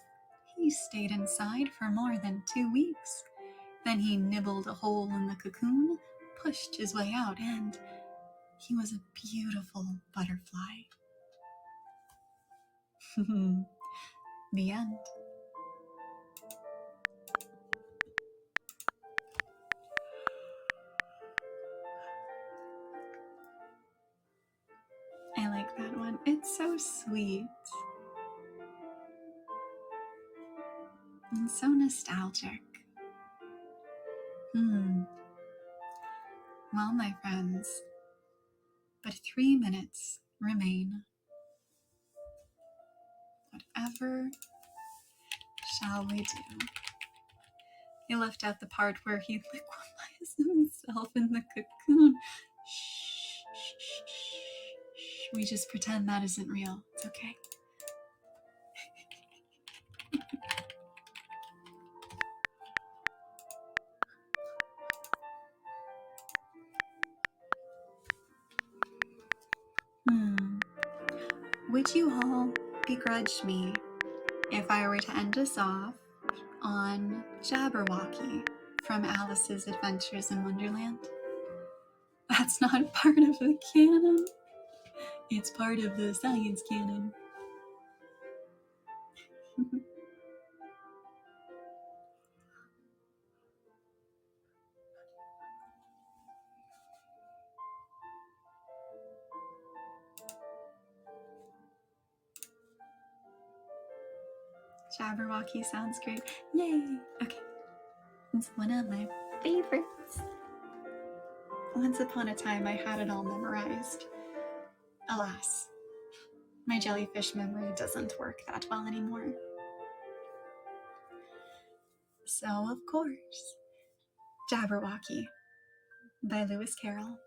He stayed inside for more than 2 weeks. Then he nibbled a hole in the cocoon, pushed his way out, and he was a beautiful butterfly. The end. I like that one. It's so sweet. And so nostalgic. Well, my friends, but 3 minutes remain. Whatever shall we do? He left out the part where he liquefies himself in the cocoon. Shh, shh, shh, shh. We just pretend that isn't real. It's okay. Would you all begrudge me if I were to end us off on Jabberwocky from Alice's Adventures in Wonderland? That's not part of the canon. It's part of the science canon. Jabberwocky sounds great. Yay! Okay. It's one of my favorites. Once upon a time, I had it all memorized. Alas, my jellyfish memory doesn't work that well anymore. So, of course, Jabberwocky by Lewis Carroll.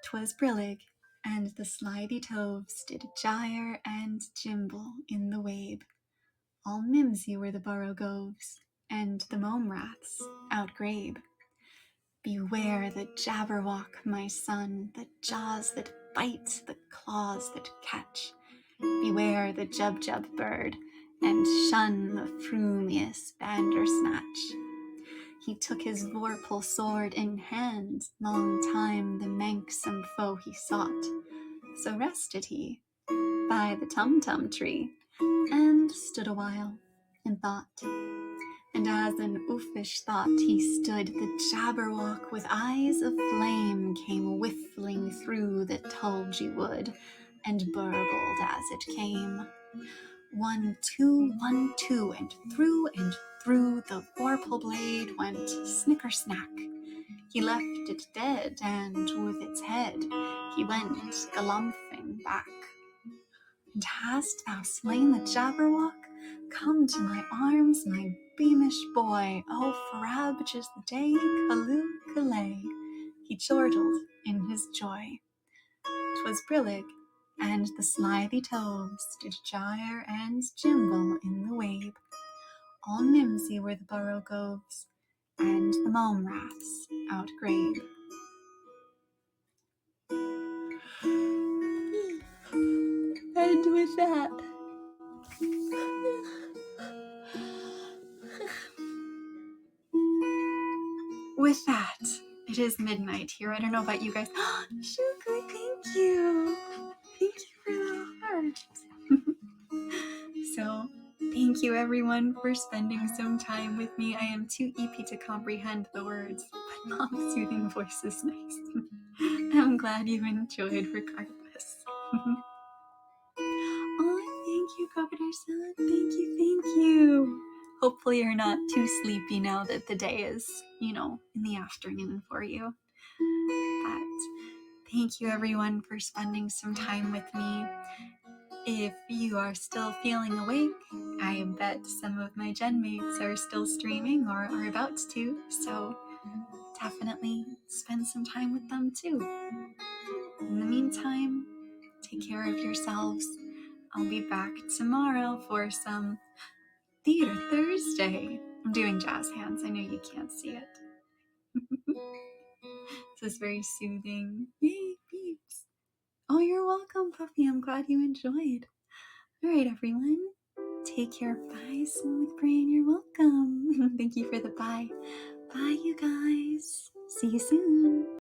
'Twas brillig, and the slithy toves did gyre and gimble in the wabe. All mimsy were the borogoves, and the mome raths outgrabe. Beware the Jabberwock, my son, the jaws that bite, the claws that catch. Beware the Jubjub bird, and shun the frumious Bandersnatch. He took his vorpal sword in hand, long time the manxome foe he sought. So rested he by the Tum-Tum tree, and stood a while and thought. And as an uffish thought he stood, the Jabberwock with eyes of flame came whiffling through the tulgey wood, and burbled as it came. 1, 2, 1, 2, and through the vorpal blade went snicker-snack. He left it dead, and with its head he went galumphing back. And hast thou slain the Jabberwock? Come to my arms, my beamish boy. Oh, Farabage's the day, Callooh, Calais. He chortled in his joy. 'Twas brillig, and the slithy toves did gyre and gimble in the wabe. All mimsy were the borogoves, and the mome raths outgrabe. And with that, it is midnight here. I don't know about you guys. Sugar, thank you. Thank you for the heart. So, thank you everyone for spending some time with me. I am too eepy to comprehend the words, but Mom's soothing voice is nice. I'm glad you enjoyed regardless. Oh, thank you, Crocodile-san. Thank you. Hopefully you're not too sleepy now that the day is, in the afternoon for you. But thank you everyone for spending some time with me. If you are still feeling awake, I bet some of my gen mates are still streaming or are about to, so definitely spend some time with them too. In the meantime, take care of yourselves. I'll be back tomorrow for some Theater Thursday. I'm doing jazz hands. I know you can't see it. This is very soothing. Yay, peeps. Oh, you're welcome, Puffy. I'm glad you enjoyed. All right, everyone. Take care. Bye, Smooth Brain. You're welcome. Thank you for the bye. Bye, you guys. See you soon.